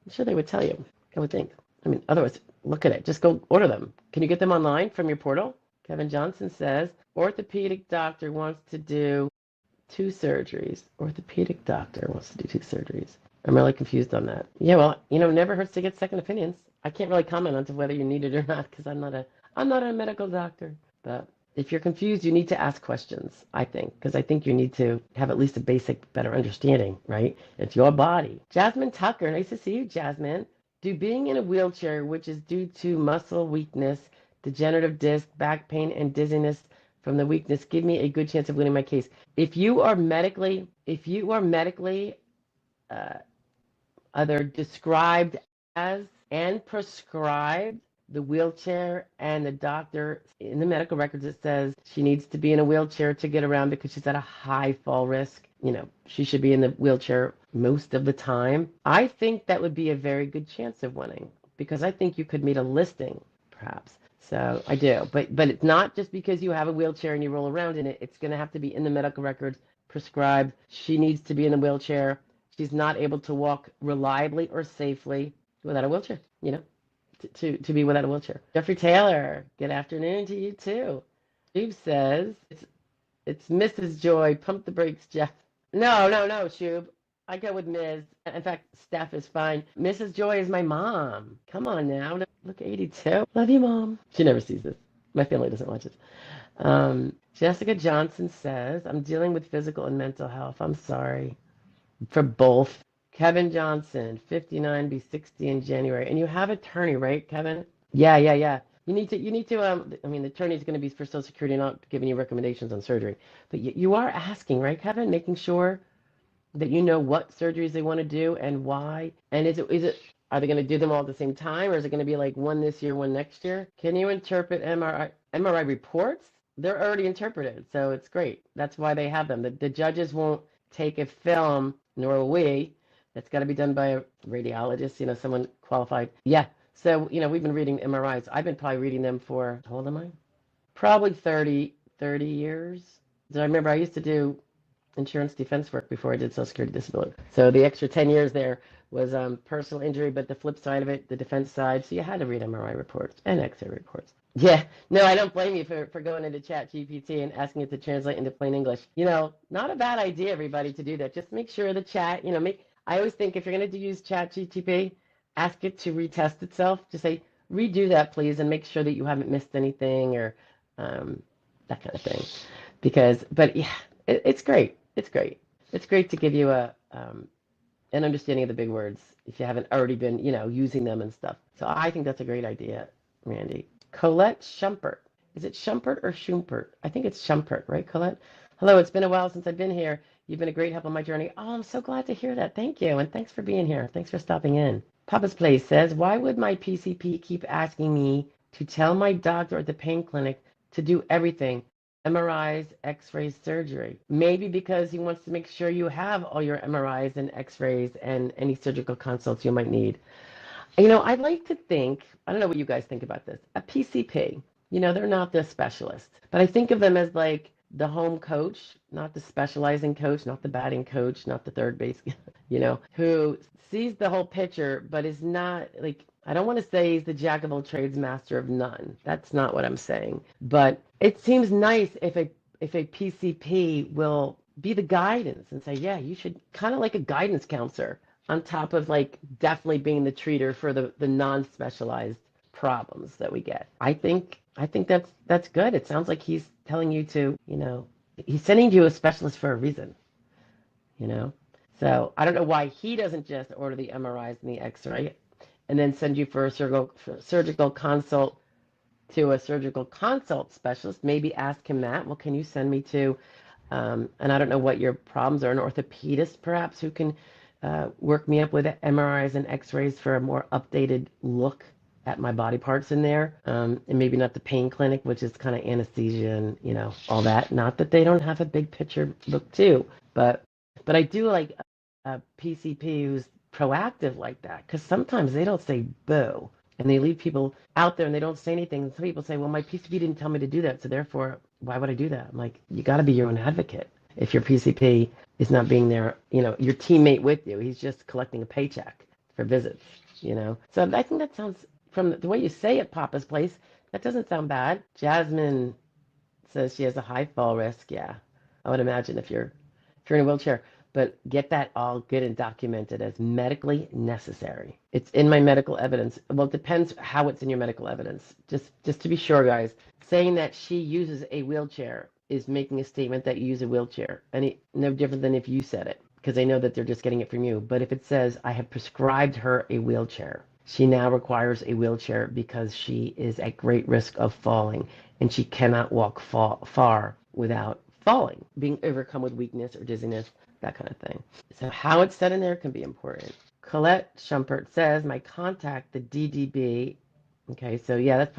I'm sure they would tell you. I would think. I mean, otherwise, look at it. Just go order them. Can you get them online from your portal? Kevin Johnson says, orthopedic doctor wants to do 2 surgeries. Orthopedic doctor wants to do 2 surgeries. I'm really confused on that. Yeah, well, never hurts to get second opinions. I can't really comment on whether you need it or not because I'm not a medical doctor. But if you're confused, you need to ask questions, I think, because I think you need to have at least a basic, better understanding, right? It's your body. Jasmine Tucker, nice to see you, Jasmine. Do being in a wheelchair, which is due to muscle weakness, degenerative disc, back pain, and dizziness from the weakness, give me a good chance of winning my case? If you are medically uh, either described as and prescribed the wheelchair, and the doctor in the medical records, it says she needs to be in a wheelchair to get around because she's at a high fall risk. She should be in the wheelchair most of the time. I think that would be a very good chance of winning because I think you could meet a listing, perhaps. So I do, but it's not just because you have a wheelchair and you roll around in it. It's going to have to be in the medical records, prescribed. She needs to be in a wheelchair. She's not able to walk reliably or safely without a wheelchair, to be without a wheelchair. Jeffrey Taylor, good afternoon to you too. Steve says, it's Mrs. Joy. Pump the brakes, Jeff. No, Shub. I go with Ms. In fact, Steph is fine. Mrs. Joy is my mom. Come on now. Look, 82. Love you, Mom. She never sees this. My family doesn't watch this. Jessica Johnson says, I'm dealing with physical and mental health. I'm sorry. For both. Kevin Johnson, 59, be 60 in January. And you have attorney, right, Kevin? Yeah. You need to, the attorney is going to be for Social Security, not giving you recommendations on surgery. But you are asking, right, Kevin? Making sure that you know what surgeries they want to do and why. And are they going to do them all at the same time, or is it going to be like one this year, one next year? Can you interpret MRI reports? They're already interpreted, so it's great. That's why they have them. The judges won't take a film, nor will we. That's got to be done by a radiologist, someone qualified. Yeah. So, we've been reading MRIs. I've been probably reading them for, how old am I? Probably 30 years. So I remember I used to do insurance defense work before I did Social Security disability. So the extra 10 years there was personal injury, but the flip side of it, the defense side. So you had to read MRI reports and X-ray reports. Yeah, no, I don't blame you for going into Chat GPT and asking it to translate into plain English. Not a bad idea, everybody, to do that. Just make sure the chat, I always think if you're going to use Chat GPT, ask it to retest itself. Just say, redo that, please, and make sure that you haven't missed anything or that kind of thing. But yeah, it's great. It's great. It's great to give you an understanding of the big words if you haven't already been, using them and stuff. So I think that's a great idea, Randy. Colette Schumpert. Is it Schumpert or Schumpert? I think it's Schumpert, right, Colette? Hello, it's been a while since I've been here. You've been a great help on my journey. Oh, I'm so glad to hear that. Thank you, and thanks for being here. Thanks for stopping in. Papa's Place says, why would my PCP keep asking me to tell my doctor at the pain clinic to do everything? MRIs, X-rays, surgery. Maybe because he wants to make sure you have all your MRIs and X-rays and any surgical consults you might need. I'd like to think, I don't know what you guys think about this, a PCP, they're not the specialist, but I think of them as like the home coach, not the specializing coach, not the batting coach, not the third base, who sees the whole picture, but is not like, I don't want to say he's the jack of all trades, master of none. That's not what I'm saying. But it seems nice if if a PCP will be the guidance and say, yeah, you should, kind of like a guidance counselor on top of like definitely being the treater for the non-specialized problems that we get. I think that's good. It sounds like he's telling you to, he's sending you a specialist for a reason, you know. So I don't know why he doesn't just order the MRIs and the X-ray and then send you for a surgical consult to a surgical consult specialist. Maybe ask him that. Well, can you send me to, and I don't know what your problems are, an orthopedist perhaps who can work me up with MRIs and X-rays for a more updated look at my body parts in there, and maybe not the pain clinic, which is kind of anesthesia and all that. Not that they don't have a big picture look too, but I do like a PCP who's proactive like that, because sometimes they don't say boo and they leave people out there and they don't say anything. And some people say, well, my PCP didn't tell me to do that, so therefore, why would I do that? I'm like, you got to be your own advocate. If your PCP is not being there, your teammate with you, he's just collecting a paycheck for visits. So I think that sounds, from the way you say it, Papa's Place, that doesn't sound bad. Jasmine says she has a high fall risk. Yeah, I would imagine if you're in a wheelchair. But get that all good and documented as medically necessary. It's in my medical evidence. Well, it depends how it's in your medical evidence. Just to be sure, guys, saying that she uses a wheelchair is making a statement that you use a wheelchair. No different than if you said it, because they know that they're just getting it from you. But if it says, I have prescribed her a wheelchair, she now requires a wheelchair because she is at great risk of falling, and she cannot walk far without falling, being overcome with weakness or dizziness, that kind of thing. So how it's said in there can be important. Colette Schumpert says, my contact, the DDB. Okay, so yeah, that's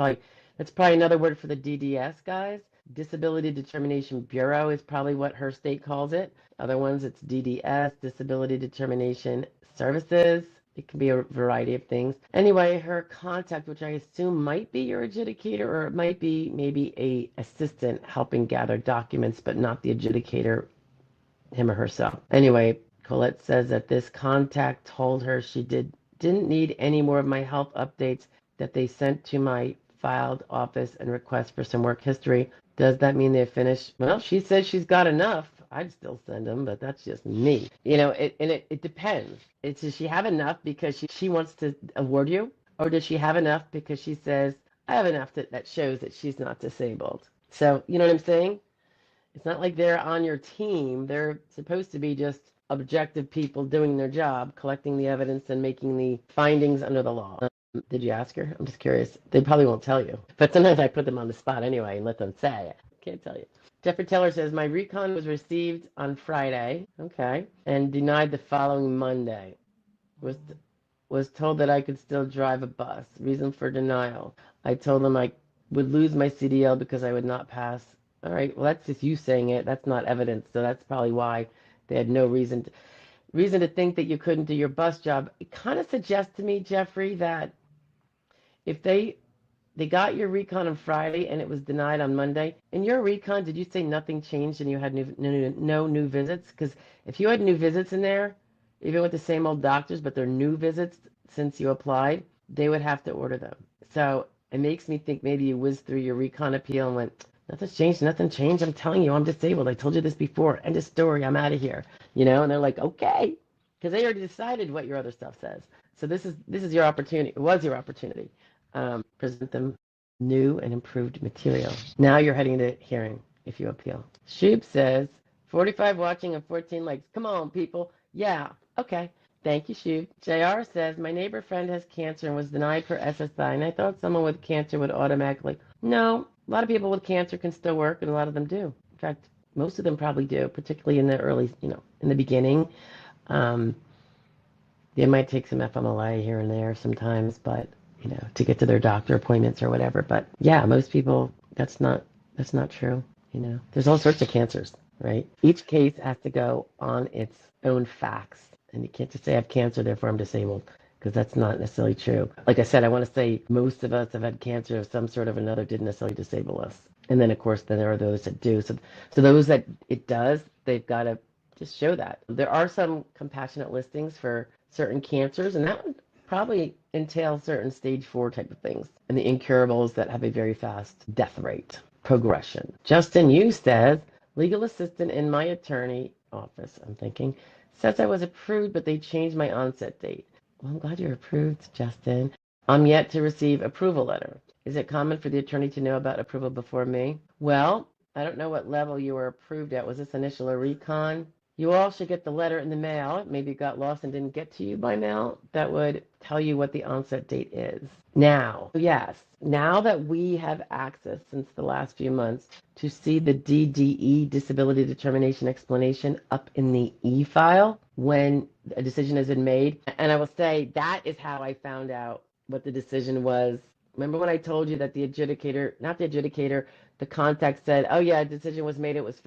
probably another word for the DDS, guys. Disability Determination Bureau is probably what her state calls it. Other ones, it's DDS, Disability Determination Services. It can be a variety of things. Anyway, her contact, which I assume might be your adjudicator, or it might be maybe a assistant helping gather documents, but not the adjudicator, him or herself. Anyway, Colette says that this contact told her she didn't need any more of my health updates that they sent to my filed office and request for some work history. Does that mean they're finished? Well, she says she's got enough. I'd still send them, but that's just me. It depends. Does she have enough because she wants to award you? Or does she have enough because she says, I have enough that shows that she's not disabled? So, you know what I'm saying? It's not like they're on your team. They're supposed to be just objective people doing their job, collecting the evidence and making the findings under the law. Did you ask her? I'm just curious. They probably won't tell you. But sometimes I put them on the spot anyway and let them say it. Can't tell you. Jeffrey Teller says, my recon was received on Friday, okay, and denied the following Monday. Was told that I could still drive a bus. Reason for denial. I told them I would lose my CDL because I would not pass. All right, well, that's just you saying it. That's not evidence, so that's probably why they had no reason to think that you couldn't do your bus job. It kind of suggests to me, Jeffrey, that if they got your recon on Friday and it was denied on Monday, in your recon, did you say nothing changed and you had no new visits? Because if you had new visits in there, even with the same old doctors, but they're new visits since you applied, they would have to order them. So it makes me think maybe you whizzed through your recon appeal and went, nothing's changed, nothing changed. I'm telling you, I'm disabled. I told you this before. End of story. I'm out of here. And they're like, okay, because they already decided what your other stuff says. So this is your opportunity. It was your opportunity. Present them new and improved material. Now you're heading to hearing if you appeal. Shub says, 45 watching and 14 likes. Come on, people. Yeah, okay. Thank you, Shub. JR says, my neighbor friend has cancer and was denied for SSI, and I thought someone with cancer would automatically. No, a lot of people with cancer can still work, and a lot of them do. In fact, most of them probably do, particularly in the early, in the beginning. They might take some FMLA here and there sometimes, but to get to their doctor appointments or whatever. But yeah, most people, that's not true. There's all sorts of cancers, right? Each case has to go on its own facts. And you can't just say I have cancer, therefore I'm disabled, because that's not necessarily true. Like I said, I want to say most of us have had cancer of some sort of another, didn't necessarily disable us. And then, of course, then there are those that do. So those that it does, they've got to just show that. There are some compassionate listings for certain cancers, and that would probably entail certain stage 4 type of things, and the incurables that have a very fast death rate. progression. Justin Yu says, legal assistant in my attorney office, I'm thinking, says I was approved, but they changed my onset date. Well, I'm glad you're approved, Justin. I'm yet to receive approval letter. Is it common for the attorney to know about approval before me? Well, I don't know what level you were approved at. Was this initial or recon? You all should get the letter in the mail. Maybe it got lost and didn't get to you by mail. That would tell you what the onset date is. Now, yes, now that we have access since the last few months to see the DDE, disability determination explanation, up in the e-file when a decision has been made. And I will say that is how I found out what the decision was. Remember when I told you that the adjudicator, not the adjudicator, the contact said, oh yeah, a decision was made, it was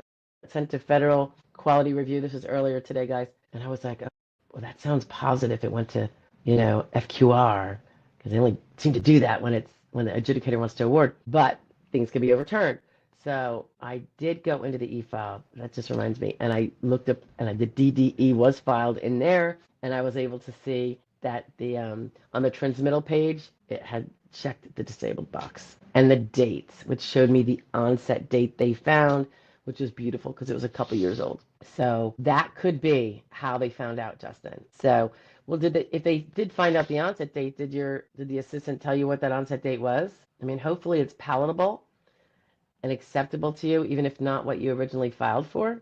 sent to federal quality review. This was earlier today, guys. And I was like, oh, well, that sounds positive. It went to, FQR, because they only seem to do that when the adjudicator wants to award, but things can be overturned. So I did go into the e-file. That just reminds me. And I looked up, and the DDE was filed in there, and I was able to see that the on the transmittal page, it had checked the disabled box. And the dates, which showed me the onset date they found, which was beautiful because it was a couple years old. So that could be how they found out, Justin. So, well, if they did find out the onset date, did the assistant tell you what that onset date was? I mean, hopefully it's palatable and acceptable to you, even if not what you originally filed for.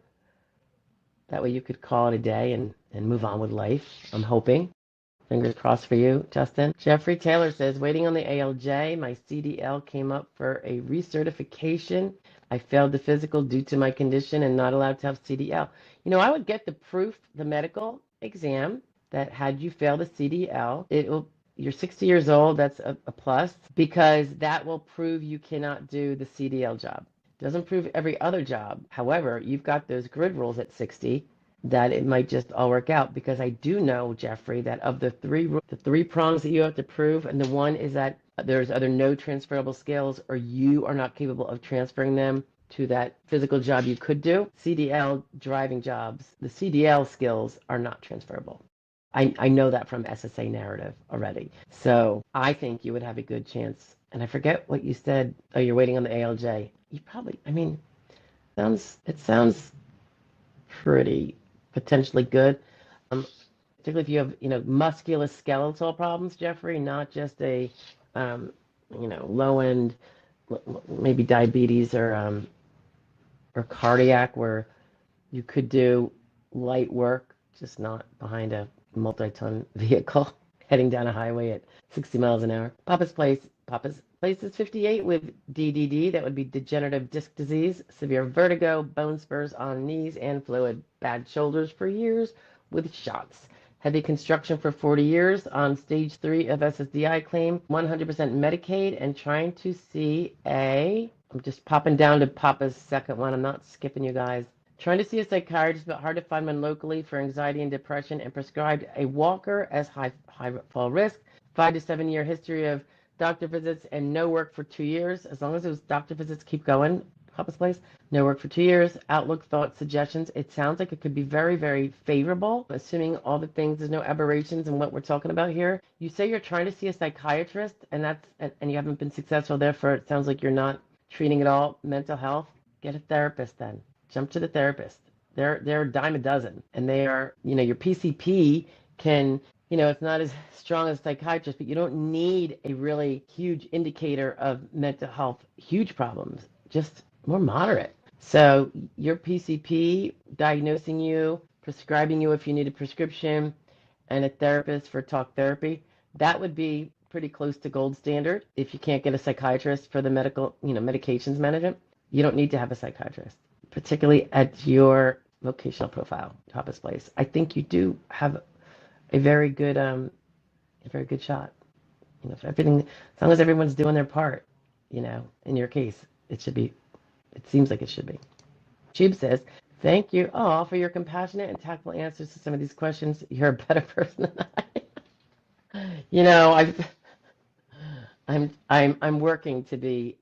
That way you could call it a day and move on with life. I'm hoping. Fingers crossed for you, Justin. Jeffrey Taylor says, waiting on the ALJ. My CDL came up for a recertification. I failed the physical due to my condition and not allowed to have CDL. I would get the proof, the medical exam that had you fail the CDL, you're 60 years old, that's a plus, because that will prove you cannot do the CDL job. Doesn't prove every other job. However, you've got those grid rules at 60 that it might just all work out, because I do know, Jeffrey, that of the three prongs that you have to prove, and the one is that there's either no transferable skills or you are not capable of transferring them to that physical job you could do. CDL driving jobs, the CDL skills are not transferable. I know that from SSA narrative already. So I think you would have a good chance. And I forget what you said. Oh, you're waiting on the ALJ. You probably, it sounds pretty potentially good. Particularly if you have, musculoskeletal problems, Jeffrey, not just a, low end, maybe diabetes or cardiac, where you could do light work, just not behind a multi-ton vehicle heading down a highway at 60 miles an hour. Papa's Place is 58 with DDD. That would be degenerative disc disease, severe vertigo, bone spurs on knees and fluid, bad shoulders for years with shots. Heavy construction for 40 years on stage 3 of SSDI claim, 100% Medicaid, and trying to see I'm just popping down to Papa's second one. I'm not skipping you guys. Trying to see a psychiatrist, but hard to find one locally for anxiety and depression, and prescribed a walker as high fall risk. 5 to 7 year history of doctor visits and no work for 2 years. As long as those doctor visits keep going, Papa's Place, no work for 2 years. Outlook, thoughts, suggestions. It sounds like it could be very, very favorable, assuming all the things, there's no aberrations in what we're talking about here. You say you're trying to see a psychiatrist, and you haven't been successful. Therefore, it sounds like you're not treating at all mental health. Get a therapist then. Jump to the therapist. They're a dime a dozen, and they are, your PCP can, it's not as strong as a psychiatrist, but you don't need a really huge indicator of mental health, huge problems, just more moderate. So your PCP diagnosing you, prescribing you if you need a prescription, and a therapist for talk therapy, that would be pretty close to gold standard. If you can't get a psychiatrist for the medical, medications management, you don't need to have a psychiatrist, particularly at your vocational profile, Papa's Place. I think you do have a very good shot. If everything, as long as everyone's doing their part, in your case, it seems like it should be. Tube says, thank you all for your compassionate and tactful answers to some of these questions. You're a better person than I. I'm working to be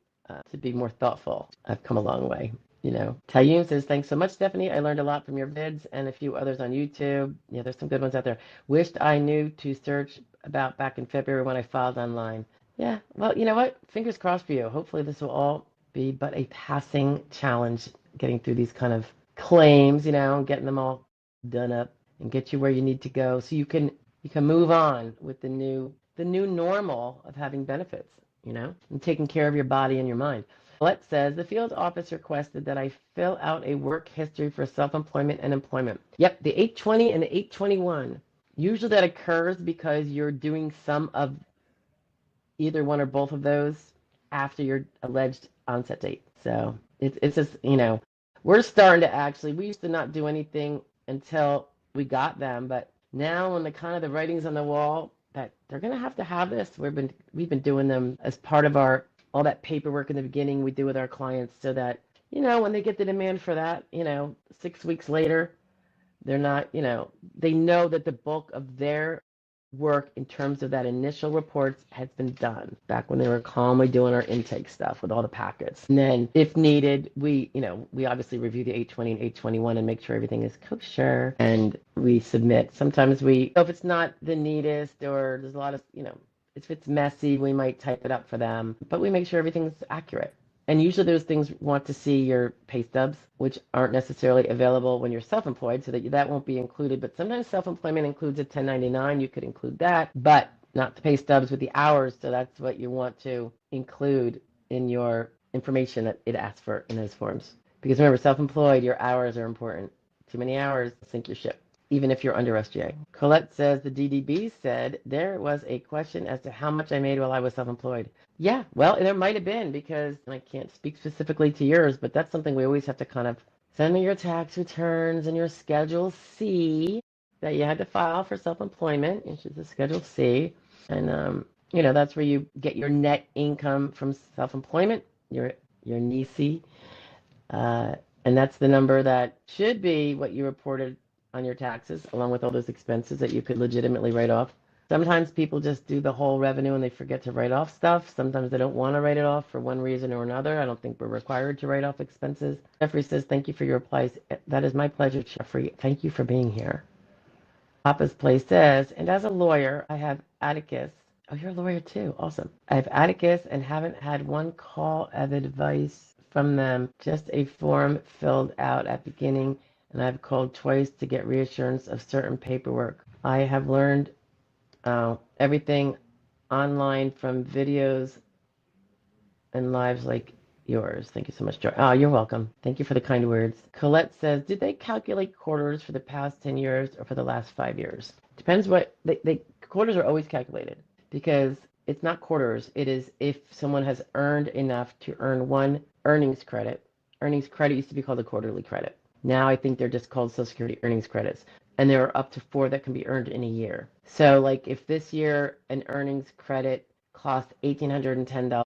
more thoughtful. I've come a long way. Tayyum says, thanks so much, Stephanie. I learned a lot from your vids and a few others on YouTube. Yeah, there's some good ones out there. Wished I knew to search about back in February when I filed online. Yeah, well, you know what? Fingers crossed for you. Hopefully this will all be but a passing challenge getting through these kind of claims, and getting them all done up and get you where you need to go so you can move on with the new normal of having benefits, and taking care of your body and your mind. It says the field office requested that I fill out a work history for self-employment and employment. Yep, the 820 and the 821. Usually that occurs because you're doing some of either one or both of those after your alleged onset date. So it's just, we're starting to we used to not do anything until we got them, but now when the writing's on the wall that they're going to have this, we've been doing them as part of all that paperwork in the beginning we do with our clients so that, when they get the demand for that, 6 weeks later, they're not, they know that the bulk of their work in terms of that initial reports has been done back when they were calmly doing our intake stuff with all the packets. And then if needed, we obviously review the 820 and 821 and make sure everything is kosher and we submit. Sometimes if it's not the neatest or there's a lot of, if it's messy, we might type it up for them, but we make sure everything's accurate. And usually those things want to see your pay stubs, which aren't necessarily available when you're self-employed, so that won't be included. But sometimes self-employment includes a 1099. You could include that, but not the pay stubs with the hours. So that's what you want to include in your information that it asks for in those forms. Because remember, self-employed, your hours are important. Too many hours, sink your ship, even if you're under SGA. Colette says the DDB said there was a question as to how much I made while I was self-employed. Yeah, well, there might have been because I can't speak specifically to yours, but that's something we always have to kind of send me your tax returns and your Schedule C that you had to file for self-employment, which is the Schedule C. And, that's where you get your net income from self-employment, your NICE. And that's the number that should be what you reported on your taxes, along with all those expenses that you could legitimately write off. Sometimes people just do the whole revenue and they forget to write off stuff. Sometimes they don't want to write it off for one reason or another. I don't think we're required to write off expenses. Jeffrey says, thank you for your replies. That is my pleasure, Jeffrey. Thank you for being here. Papa's Place says, and as a lawyer, I have Atticus. Oh, you're a lawyer too. Awesome. I have Atticus and haven't had one call of advice from them, just a form filled out at beginning, and I've called twice to get reassurance of certain paperwork. I have learned everything online from videos and lives like yours. Thank you so much, Joy. Oh, you're welcome. Thank you for the kind words. Colette says, did they calculate quarters for the past 10 years or for the last 5 years? Depends what quarters are always calculated because it's not quarters. It is if someone has earned enough to earn one earnings credit. Earnings credit used to be called a quarterly credit. Now I think they're just called Social Security earnings credits. And there are up to 4 that can be earned in a year. So like if this year an earnings credit cost $1,810,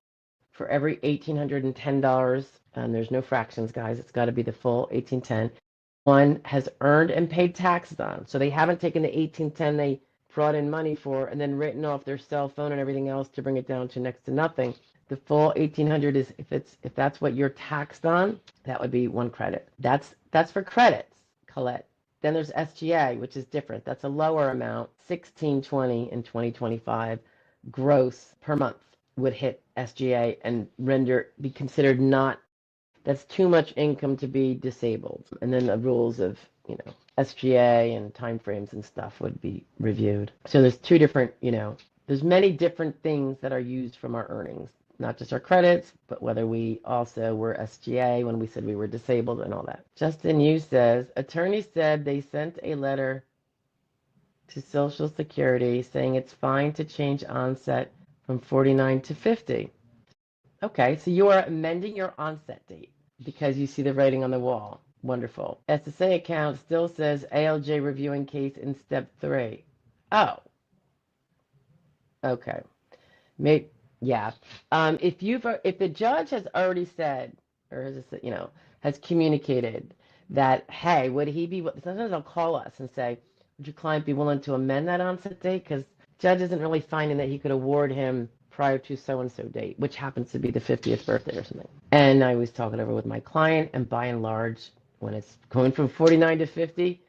for every $1,810, and there's no fractions, guys, it's got to be the full 1810, one has earned and paid taxes on. So they haven't taken the 1810 they brought in money for and then written off their cell phone and everything else to bring it down to next to nothing. The full 1800 is if that's what you're taxed on, that would be one credit. That's for credits, Colette. Then there's SGA, which is different. That's a lower amount, 1620 in 2025 gross per month would hit SGA and be considered not, that's too much income to be disabled. And then the rules of, SGA and timeframes and stuff would be reviewed. So there's two different, there's many different things that are used from our earnings, not just our credits, but whether we also were SGA when we said we were disabled and all that. Justin Yu says, attorney said they sent a letter to Social Security saying it's fine to change onset from 49 to 50. Okay, so you are amending your onset date because you see the writing on the wall. Wonderful. SSA account still says ALJ reviewing case in step 3. Oh, okay. Yeah. If the judge has already said, or has communicated that, hey, would he be? Sometimes they'll call us and say, would your client be willing to amend that onset date? Because judge isn't really finding that he could award him prior to so-and-so date, which happens to be the 50th birthday or something. And I was talking over with my client, and by and large, when it's going from 49 to 50,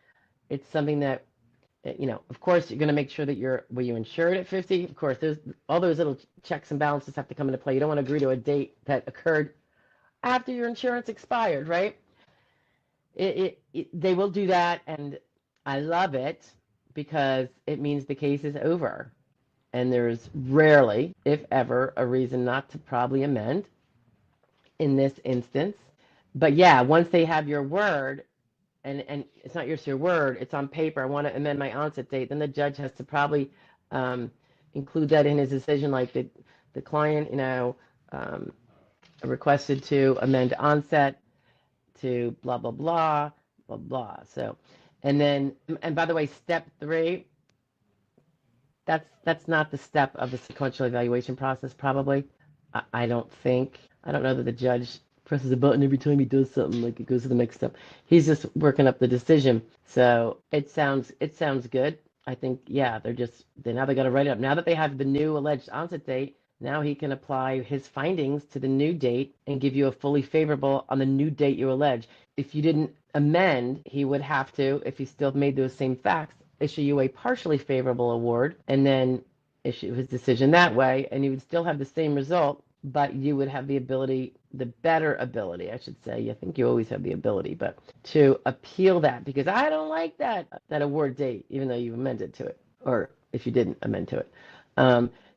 it's something that, of course, you're going to make sure that were you insured at 50? Of course, all those little checks and balances have to come into play. You don't want to agree to a date that occurred after your insurance expired, right? They will do that, and I love it because it means the case is over. And there's rarely, if ever, a reason not to probably amend in this instance. But yeah, once they have your word, and it's not just your word, it's on paper, I want to amend my onset date, then the judge has to probably um, include that in his decision, like the client, um, requested to amend onset to blah, blah, blah, blah, blah. So, and then, and by the way, step 3, that's not the step of the sequential evaluation process, probably. I don't think. I don't know that the judge presses a button every time he does something, like it goes to the next step. He's just working up the decision. So it sounds good. I think, yeah, now they got to write it up. Now that they have the new alleged onset date, now he can apply his findings to the new date and give you a fully favorable on the new date you allege. If you didn't amend, he would have to, if he still made those same facts, issue you a partially favorable award and then issue his decision that way, and you would still have the same result, but you would have the ability, the better ability, I should say. I think you always have the ability, but to appeal that, because I don't like that award date, even though you amended to it, or if you didn't amend to it.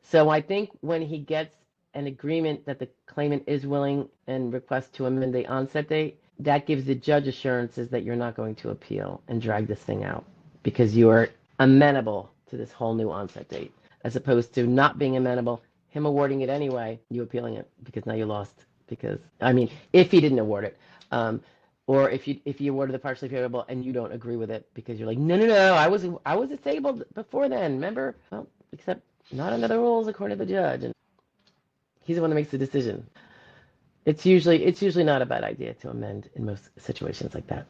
So I think when he gets an agreement that the claimant is willing and requests to amend the onset date, that gives the judge assurances that you're not going to appeal and drag this thing out because you are amenable to this whole new onset date, as opposed to not being amenable, him awarding it anyway, you appealing it because now you lost. Because, I mean, if he didn't award it, or if you awarded the partially favorable and you don't agree with it because you're like, no, no, no, I was disabled before then, remember? Well, except not under the rules according to the judge, and he's the one that makes the decision. It's usually not a bad idea to amend in most situations like that.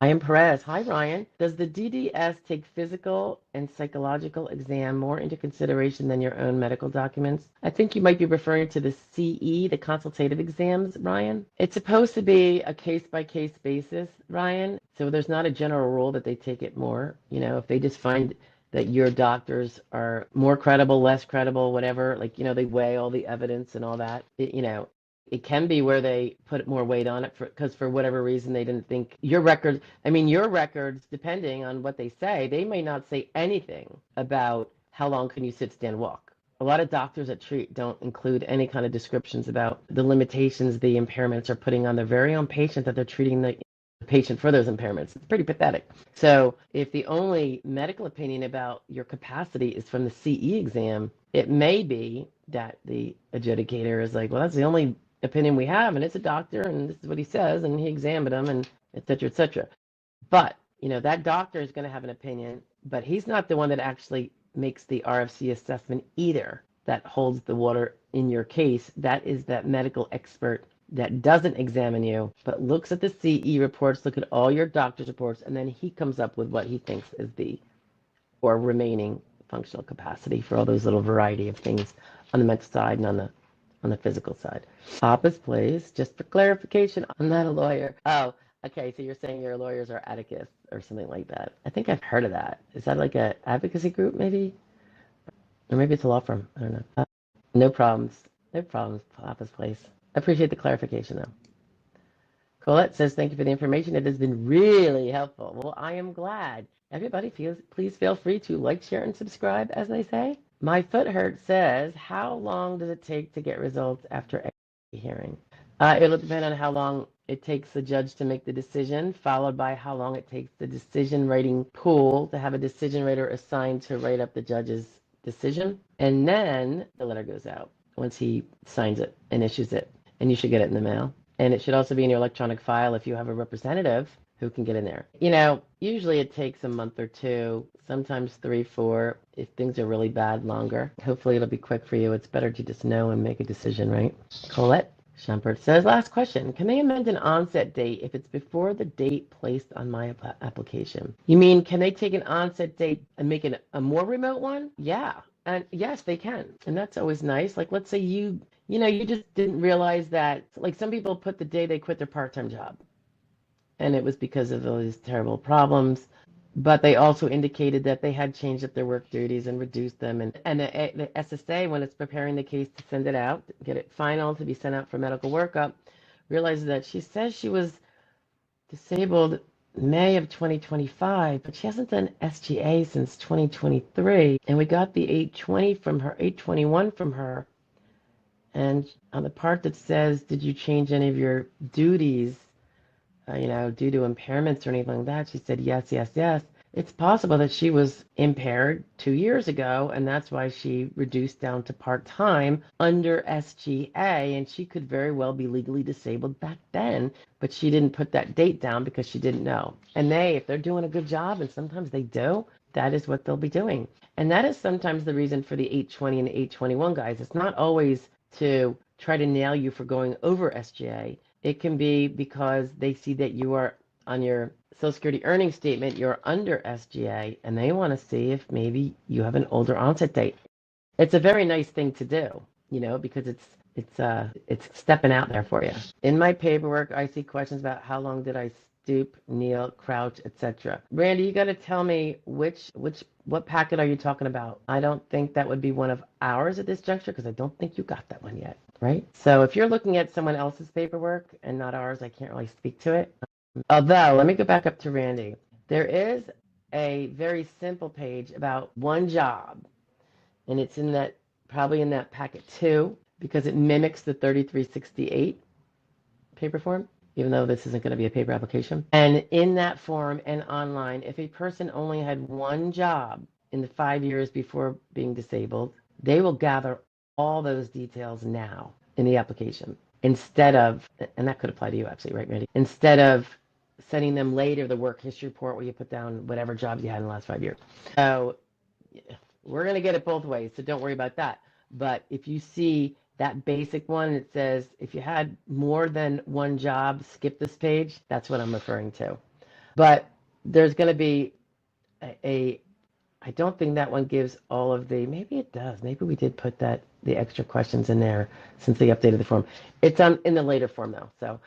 Ryan Perez. Hi, Ryan. Does the DDS take physical and psychological exam more into consideration than your own medical documents? I think you might be referring to the CE, the consultative exams, Ryan. It's supposed to be a case-by-case basis, Ryan. So there's not a general rule that they take it more. If they just find that your doctors are more credible, less credible, whatever, like, they weigh all the evidence and all that, it can be where they put more weight on it because for whatever reason they didn't think your records. I mean, your records, depending on what they say, they may not say anything about how long can you sit, stand, walk. A lot of doctors that treat don't include any kind of descriptions about the limitations the impairments are putting on their very own patient that they're treating the patient for those impairments. It's pretty pathetic. So if the only medical opinion about your capacity is from the CE exam, it may be that the adjudicator is like, well, that's the only opinion we have, and it's a doctor, and this is what he says, and he examined them, and et cetera, et cetera. But, that doctor is going to have an opinion, but he's not the one that actually makes the RFC assessment either that holds the water in your case. That is that medical expert that doesn't examine you, but looks at the CE reports, look at all your doctor's reports, and then he comes up with what he thinks is the or remaining functional capacity for all those little variety of things on the mental side and on the physical side. Papa's Place, just for clarification, I'm not a lawyer. Oh, okay, so you're saying your lawyers are advocates or something like that. I think I've heard of that. Is that like a advocacy group maybe? Or maybe it's a law firm. I don't know. No problems. No problems, Papa's Place. I appreciate the clarification though. Colette says, thank you for the information. It has been really helpful. Well, I am glad. Everybody, please feel free to like, share, and subscribe, as they say. My Foot Hurt says, how long does it take to get results after a hearing? It'll depend on how long it takes the judge to make the decision, followed by how long it takes the decision writing pool to have a decision writer assigned to write up the judge's decision. And then the letter goes out once he signs it and issues it. And you should get it in the mail. And it should also be in your electronic file if you have a representative who can get in there. Usually it takes a month or two, sometimes 3, 4. If things are really bad, longer. Hopefully it'll be quick for you. It's better to just know and make a decision, right? Colette Shumpert says, last question. Can they amend an onset date if it's before the date placed on my application? You mean, can they take an onset date and make it a more remote one? Yeah. And yes, they can. And that's always nice. Like, let's say you just didn't realize that, like some people put the day they quit their part-time job. And it was because of all these terrible problems. But they also indicated that they had changed up their work duties and reduced them. And the SSA, when it's preparing the case to send it out, get it final to be sent out for medical workup, realizes that she says she was disabled May of 2025, but she hasn't done SGA since 2023. And we got the 821 from her. And on the part that says, did you change any of your duties, due to impairments or anything like that? She said, yes, yes, yes. It's possible that she was impaired 2 years ago, and that's why she reduced down to part-time under SGA, and she could very well be legally disabled back then, but she didn't put that date down because she didn't know. And if they're doing a good job, and sometimes they do, that is what they'll be doing. And that is sometimes the reason for the 820 and the 821, guys. It's not always to try to nail you for going over SGA. It can be because they see that you are on your Social Security earnings statement, you're under SGA, and they want to see if maybe you have an older onset date. It's a very nice thing to do, because it's stepping out there for you. In my paperwork, I see questions about how long did I stoop, kneel, crouch, etc. Randy, you got to tell me what packet are you talking about? I don't think that would be one of ours at this juncture because I don't think you got that one yet, right? So if you're looking at someone else's paperwork and not ours, I can't really speak to it. Although, let me go back up to Randy. There is a very simple page about one job, and it's probably in that packet too, because it mimics the 3368 paper form, even though this isn't going to be a paper application. And in that form and online, if a person only had one job in the 5 years before being disabled, they will gather all those details now in the application instead of, and that could apply to you actually, right, Randy? Instead of sending them later the work history report where you put down whatever jobs you had in the last 5 years. So we're going to get it both ways, so don't worry about that. But if you see that basic one, it says if you had more than one job, skip this page. That's what I'm referring to. But there's going to be I don't think that one gives all of maybe it does. Maybe we did put the extra questions in there since they updated the form. It's in the later form though. So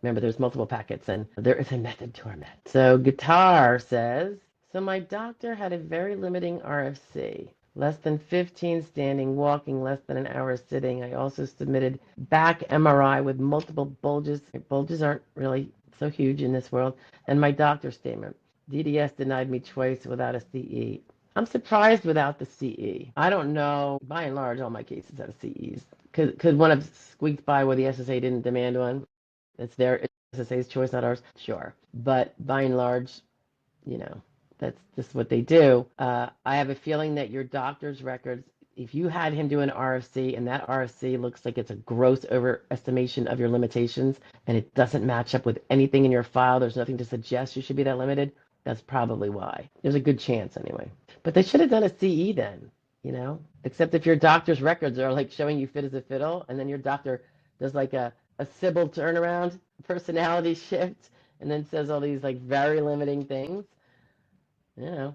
remember, there's multiple packets and there is a method to our method. So Guitar says, so my doctor had a very limiting RFC. Less than 15 standing, walking, less than an hour sitting. I also submitted back MRI with multiple bulges. Bulges aren't really so huge in this world. And my doctor's statement. DDS denied me twice without a CE. I'm surprised without the CE. I don't know. By and large, all my cases have CEs. Could one have squeaked by where the SSA didn't demand one? It's their SSA's choice, not ours. Sure. But by and large, that's just what they do. I have a feeling that your doctor's records, if you had him do an RFC and that RFC looks like it's a gross overestimation of your limitations and it doesn't match up with anything in your file, there's nothing to suggest you should be that limited, that's probably why. There's a good chance anyway. But they should have done a CE then, except if your doctor's records are like showing you fit as a fiddle and then your doctor does like a Sybil turnaround personality shift and then says all these like very limiting things.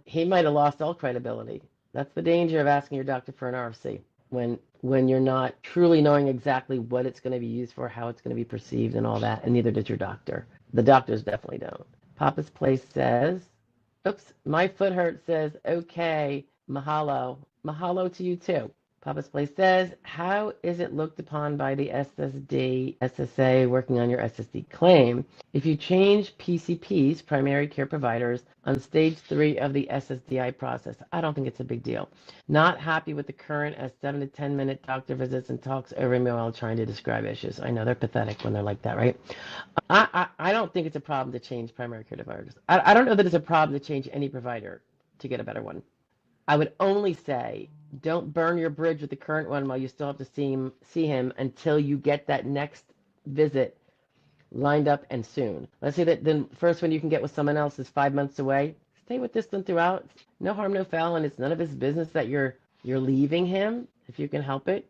He might have lost all credibility. That's the danger of asking your doctor for an RFC when you're not truly knowing exactly what it's going to be used for, how it's going to be perceived, and all that, and neither does your doctor. The doctors definitely don't. Papa's Place says, oops, my foot hurt says, okay, mahalo. Mahalo to you too. Papa's Place says, how is it looked upon by the SSD, SSA working on your SSD claim if you change PCPs, primary care providers, on stage 3 of the SSDI process? I don't think it's a big deal. Not happy with the current as 7 to 10 minute doctor visits and talks over me while trying to describe issues. I know they're pathetic when they're like that, right? I don't think it's a problem to change primary care providers. I don't know that it's a problem to change any provider to get a better one. I would only say don't burn your bridge with the current one while you still have to see him until you get that next visit lined up and soon. Let's say that the first one you can get with someone else is 5 months away. Stay with this one throughout. No harm, no foul, and it's none of his business that you're leaving him. If you can help it,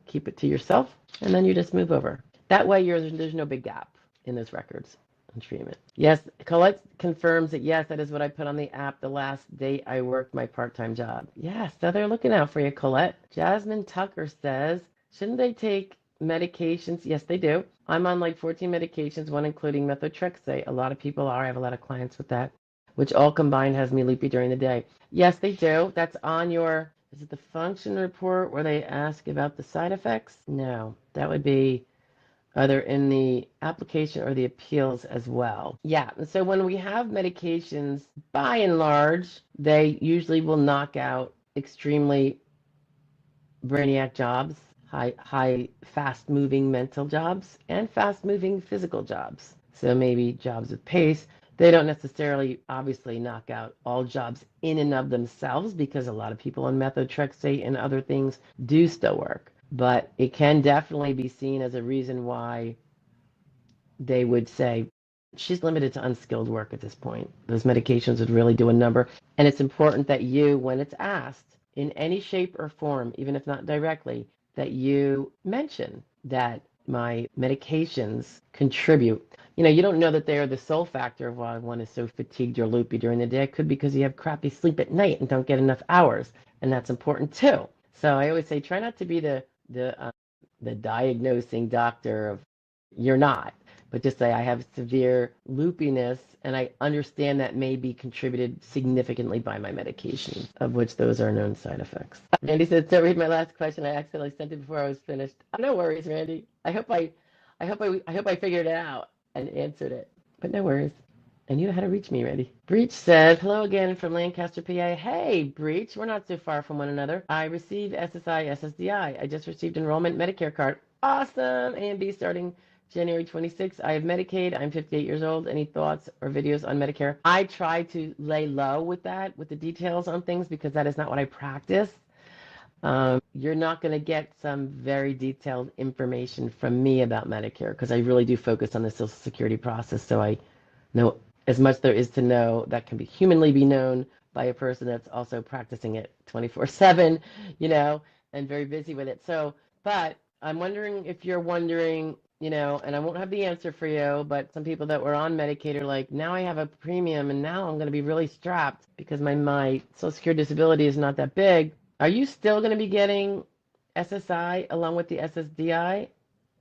keep it to yourself, and then you just move over. That way, there's no big gap in those records. Treatment. Yes, Colette confirms that yes, that is what I put on the app the last date I worked my part-time job. Yes, so they're looking out for you, Colette. Jasmine Tucker says, shouldn't they take medications? Yes, they do. I'm on like 14 medications, one including methotrexate. A lot of people are. I have a lot of clients with that, which all combined has me loopy during the day. Yes, they do. That's on your, is it the function report where they ask about the side effects? No, that would be either in the application or the appeals as well. Yeah, and so when we have medications, by and large, they usually will knock out extremely brainiac jobs, high fast moving mental jobs, and fast moving physical jobs. So maybe jobs with pace. They don't necessarily obviously knock out all jobs in and of themselves because a lot of people on methotrexate and other things do still work. But it can definitely be seen as a reason why they would say she's limited to unskilled work at this point. Those medications would really do a number. And it's important that you, when it's asked in any shape or form, even if not directly, that you mention that my medications contribute. You know, you don't know that they are the sole factor of why one is so fatigued or loopy during the day. It could be because you have crappy sleep at night and don't get enough hours, and that's important too. So I always say, try not to be the diagnosing doctor of you're not, but just say I have severe loopiness and I understand that may be contributed significantly by my medications, of which those are known side effects. Randy said, so read my last question. I accidentally sent it before I was finished. Oh, no worries, Randy. I hope I figured it out and answered it, but no worries. And you know how to reach me, Randy. Breach says, hello again from Lancaster, PA. Hey, Breach, we're not so far from one another. I receive SSI, SSDI. I just received enrollment Medicare card. Awesome. A and B starting January 26th. I have Medicaid. I'm 58 years old. Any thoughts or videos on Medicare? I try to lay low with that, with the details on things, because that is not what I practice. You're not going to get some very detailed information from me about Medicare because I really do focus on the Social Security process. So I know as much there is to know that can be humanly be known by a person that's also practicing it 24/7, and very busy with it. So, but I'm wondering if you're wondering, and I won't have the answer for you, but some people that were on Medicaid are like, now I have a premium and now I'm going to be really strapped because my Social Security disability is not that big. Are you still going to be getting SSI along with the SSDI?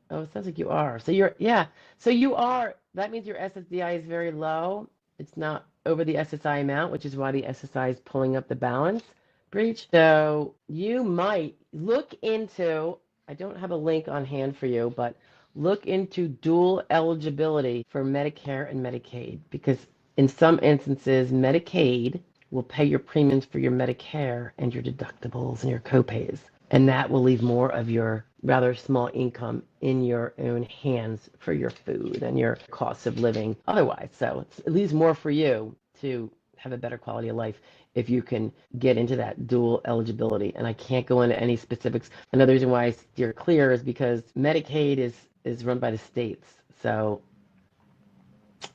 Oh, it sounds like you are. Yeah. So you are. That means your SSDI is very low. It's not over the SSI amount, which is why the SSI is pulling up the balance breach. So you might look into, I don't have a link on hand for you, but look into dual eligibility for Medicare and Medicaid, because in some instances, Medicaid will pay your premiums for your Medicare and your deductibles and your copays. And that will leave more of your rather small income in your own hands for your food and your costs of living otherwise. So it leaves more for you to have a better quality of life if you can get into that dual eligibility. And I can't go into any specifics. Another reason why I steer clear is because Medicaid is run by the states. So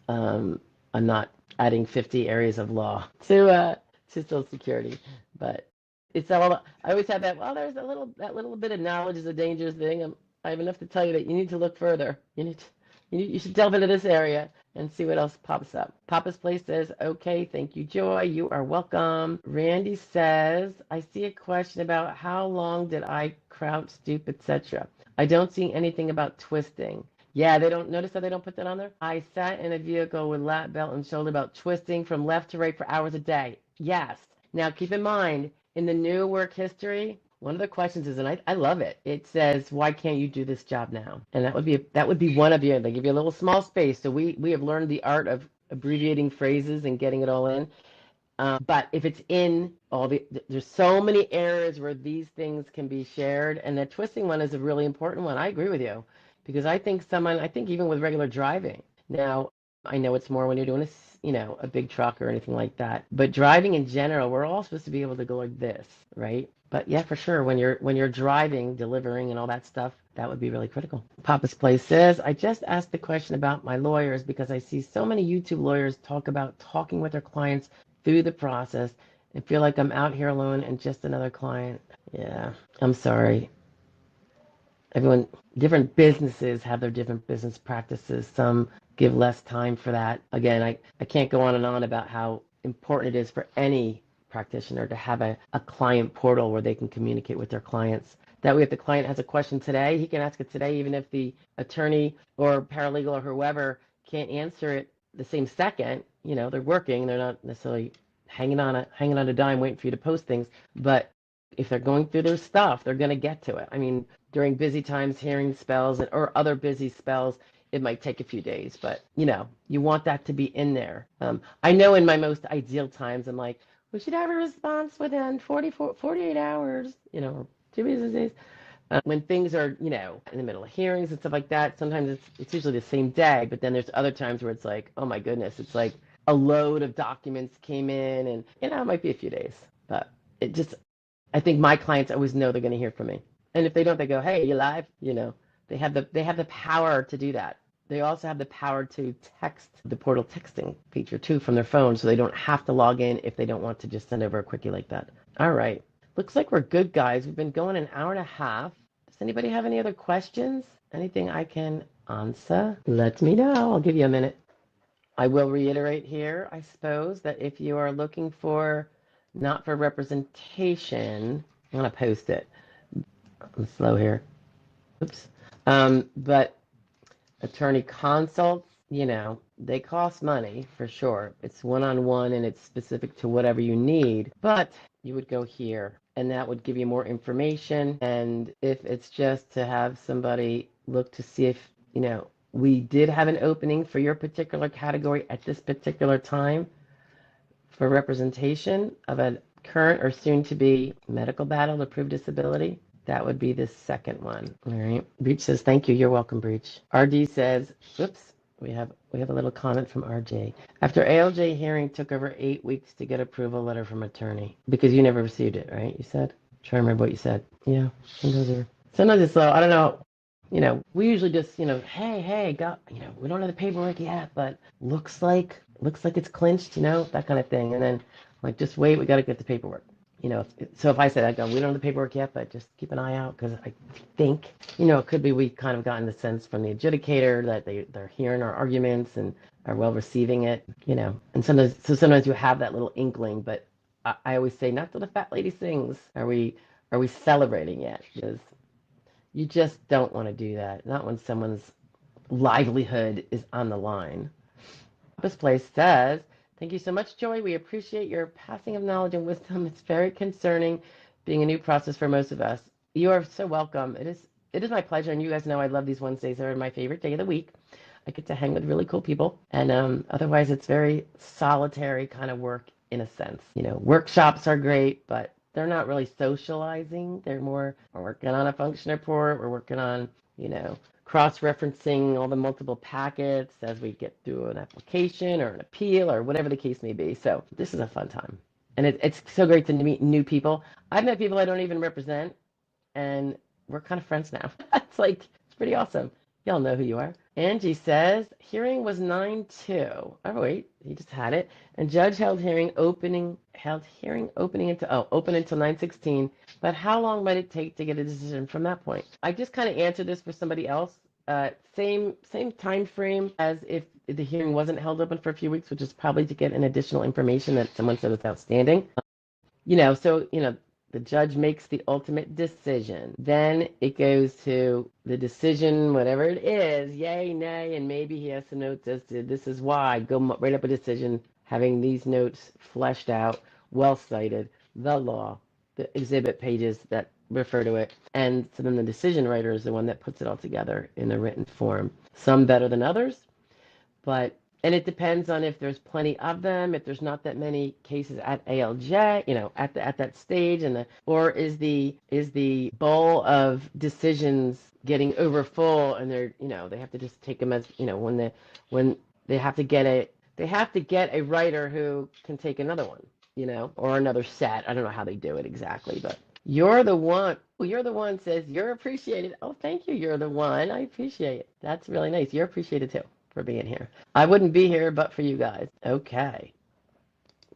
I'm not adding 50 areas of law to Social Security, but it's all. I always have that. Well, there's that little bit of knowledge is a dangerous thing. I have enough to tell you that you need to look further. You should delve into this area and see what else pops up. Papa's Place says, okay, thank you, Joy. You are welcome. Randy says, I see a question about how long did I crouch, stoop, etc. I don't see anything about twisting. Yeah, they don't notice that they don't put that on there. I sat in a vehicle with lap belt and shoulder belt twisting from left to right for hours a day. Yes. Now keep in mind, in the new work history, one of the questions is, and I love it. It says, "Why can't you do this job now?" And that would be one of you. They give you a little small space. So we have learned the art of abbreviating phrases and getting it all in. But if it's in there's so many areas where these things can be shared, and the twisting one is a really important one. I agree with you because I think even with regular driving. Now, I know it's more when you're doing a big truck or anything like that, but driving in general, we're all supposed to be able to go like this, right? But yeah, for sure, when you're driving, delivering, and all that stuff, that would be really critical. Papa's Place says, I just asked the question about my lawyers because I see so many YouTube lawyers talk about talking with their clients through the process and feel like I'm out here alone and just another client. Yeah, I'm sorry. Everyone, different businesses have their different business practices. Some give less time for that. Again, I can't go on and on about how important it is for any practitioner to have a client portal where they can communicate with their clients. That way, if the client has a question today, he can ask it today, even if the attorney or paralegal or whoever can't answer it the same second. They're working, they're not necessarily hanging on a dime waiting for you to post things. But if they're going through their stuff, they're going to get to it. I mean, during busy times, hearing spells or other busy spells, it might take a few days, but you want that to be in there. I know in my most ideal times, I'm like, we should have a response within 48 hours, or 2 business days. When things are, in the middle of hearings and stuff like that, sometimes it's usually the same day, but then there's other times where it's like, oh my goodness, it's like a load of documents came in and, it might be a few days, but I think my clients always know they're going to hear from me. And if they don't, they go, hey, you live? They have the power to do that. They also have the power to text the portal texting feature too from their phone, so they don't have to log in if they don't want to just send over a quickie like that. All right. Looks like we're good, guys. We've been going an hour and a half. Does anybody have any other questions? Anything I can answer? Let me know. I'll give you a minute. I will reiterate here, I suppose, that if you are looking for not for representation, I'm going to post it. I'm slow here. Oops. But attorney consults, they cost money for sure. It's one-on-one and it's specific to whatever you need. But you would go here and that would give you more information. And if it's just to have somebody look to see if, we did have an opening for your particular category at this particular time for representation of a current or soon to be medical battle to prove disability, that would be the second one. All right. Breach says, thank you. You're welcome, Breach. RD says, oops, we have a little comment from RJ. After ALJ hearing took over 8 weeks to get approval letter from attorney. Because you never received it, right? You said? Try to remember what you said. Yeah. Sometimes it's slow. I don't know. We usually just, hey, we don't have the paperwork yet, but looks like it's clinched, that kind of thing. And then like, just wait, we got to get the paperwork. So if I said, we don't have the paperwork yet, but just keep an eye out because I think, it could be we kind of gotten the sense from the adjudicator that they're hearing our arguments and are well receiving it, and sometimes you have that little inkling, but I always say, not till the fat lady sings. Are we celebrating yet? Because you just don't want to do that. Not when someone's livelihood is on the line. This place says, thank you so much, Joy. We appreciate your passing of knowledge and wisdom. It's very concerning being a new process for most of us. You are so welcome. It is my pleasure. And you guys know I love these Wednesdays. They're my favorite day of the week. I get to hang with really cool people. And otherwise, it's very solitary kind of work in a sense. Workshops are great, but they're not really socializing. They're more, we're working on a function report. We're working on, cross-referencing all the multiple packets as we get through an application or an appeal or whatever the case may be. So this is a fun time. And it's so great to meet new people. I've met people I don't even represent, and we're kind of friends now. It's pretty awesome. Y'all know who you are. Angie says, hearing was 9/2. Oh, wait, he just had it. And judge held hearing opening until 9/16. But how long might it take to get a decision from that point? I just kind of answered this for somebody else. Same time frame as if the hearing wasn't held open for a few weeks, which is probably to get an additional information that someone said was outstanding. The judge makes the ultimate decision. Then it goes to the decision, whatever it is, yay, nay, and maybe he has some notes as to this is why. Go write up a decision, having these notes fleshed out, well cited, the law, the exhibit pages that refer to it. And so then the decision writer is the one that puts it all together in a written form. Some better than others, and it depends on if there's plenty of them, if there's not that many cases at ALJ, at that stage, or is the bowl of decisions getting over full, and they have to just take them as, when they have to get a writer who can take another one, or another set. I don't know how they do it exactly, but you're the one. You're the one says you're appreciated. Oh, thank you. You're the one. I appreciate it. That's really nice. You're appreciated too for being here. I wouldn't be here but for you guys. Okay.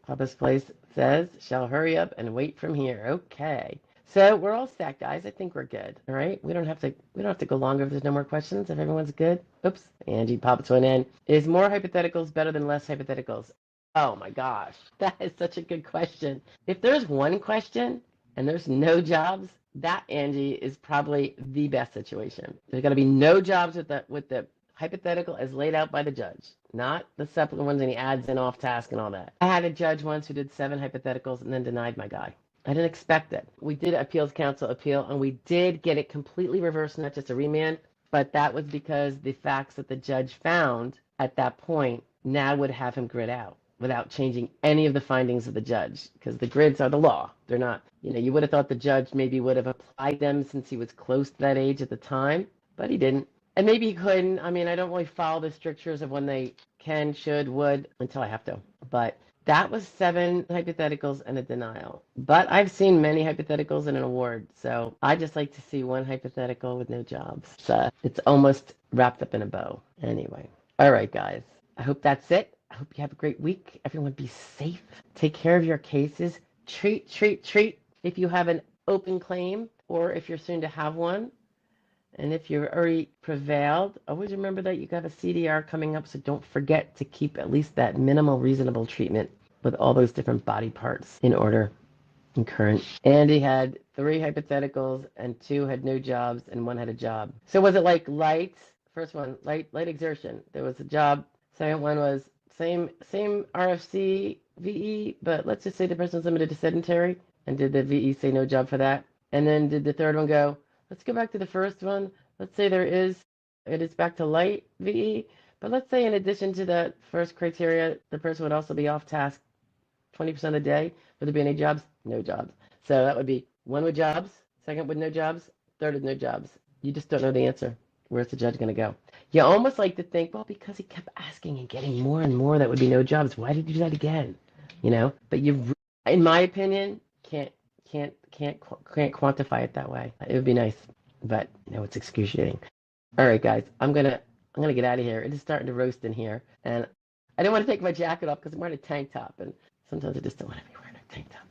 Papa's Place says, shall hurry up and wait from here. Okay. So we're all set, guys. I think we're good. All right. We don't have to go longer if there's no more questions. If everyone's good. Oops. Angie pops one in. Is more hypotheticals better than less hypotheticals? Oh my gosh. That is such a good question. If there's one question and there's no jobs, that, Angie, is probably the best situation. There's got to be no jobs with the hypothetical as laid out by the judge, not the supplement ones and he adds in off task and all that. I had a judge once who did 7 hypotheticals and then denied my guy. I didn't expect it. We did appeals counsel appeal, and we did get it completely reversed, not just a remand, but that was because the facts that the judge found at that point now would have him grid out without changing any of the findings of the judge, because the grids are the law. They're not, you would have thought the judge maybe would have applied them since he was close to that age at the time, but he didn't. And maybe he couldn't. I mean, I don't really follow the strictures of when they can, should, would until I have to. But that was 7 hypotheticals and a denial. But I've seen many hypotheticals and an award. So I just like to see one hypothetical with no jobs. It's almost wrapped up in a bow. Anyway. All right, guys. I hope that's it. I hope you have a great week. Everyone be safe. Take care of your cases. Treat. If you have an open claim or if you're soon to have one. And if you've already prevailed, always remember that you have a CDR coming up, so don't forget to keep at least that minimal reasonable treatment with all those different body parts in order and current. Andy had 3 hypotheticals and 2 had no jobs and 1 had a job. So was it like light? First one, light exertion. There was a job. Second one was same RFC VE, but let's just say the person's limited to sedentary. And did the VE say no job for that? And then did the third one go, let's go back to the first one. Let's say it is back to light VE, but let's say in addition to the first criteria, the person would also be off task 20% of the day. Would there be any jobs? No jobs. So that would be 1 with jobs, 2nd with no jobs, 3rd with no jobs. You just don't know the answer. Where's the judge going to go? You almost like to think, well, because he kept asking and getting more and more, that would be no jobs. Why did you do that again? But in my opinion, can't quantify it that way. It would be nice, but it's excruciating. All right, guys, I'm gonna get out of here. It is starting to roast in here, and I didn't want to take my jacket off because I'm wearing a tank top, and sometimes I just don't want to be wearing a tank top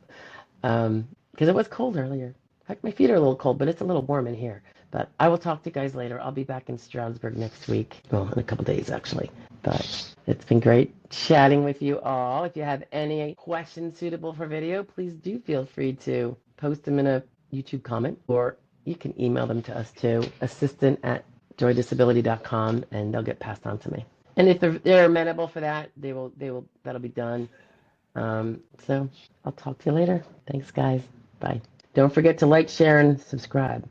because it was cold earlier. In fact, my feet are a little cold, but it's a little warm in here. But I will talk to you guys later. I'll be back in Stroudsburg next week. Well, in a couple days, actually. But it's been great chatting with you all. If you have any questions suitable for video, please do feel free to post them in a YouTube comment, or you can email them to us too, assistant@joydisability.com, and they'll get passed on to me. And if they're amenable for that, that'll be done. So I'll talk to you later. Thanks, guys. Bye. Don't forget to like, share, and subscribe.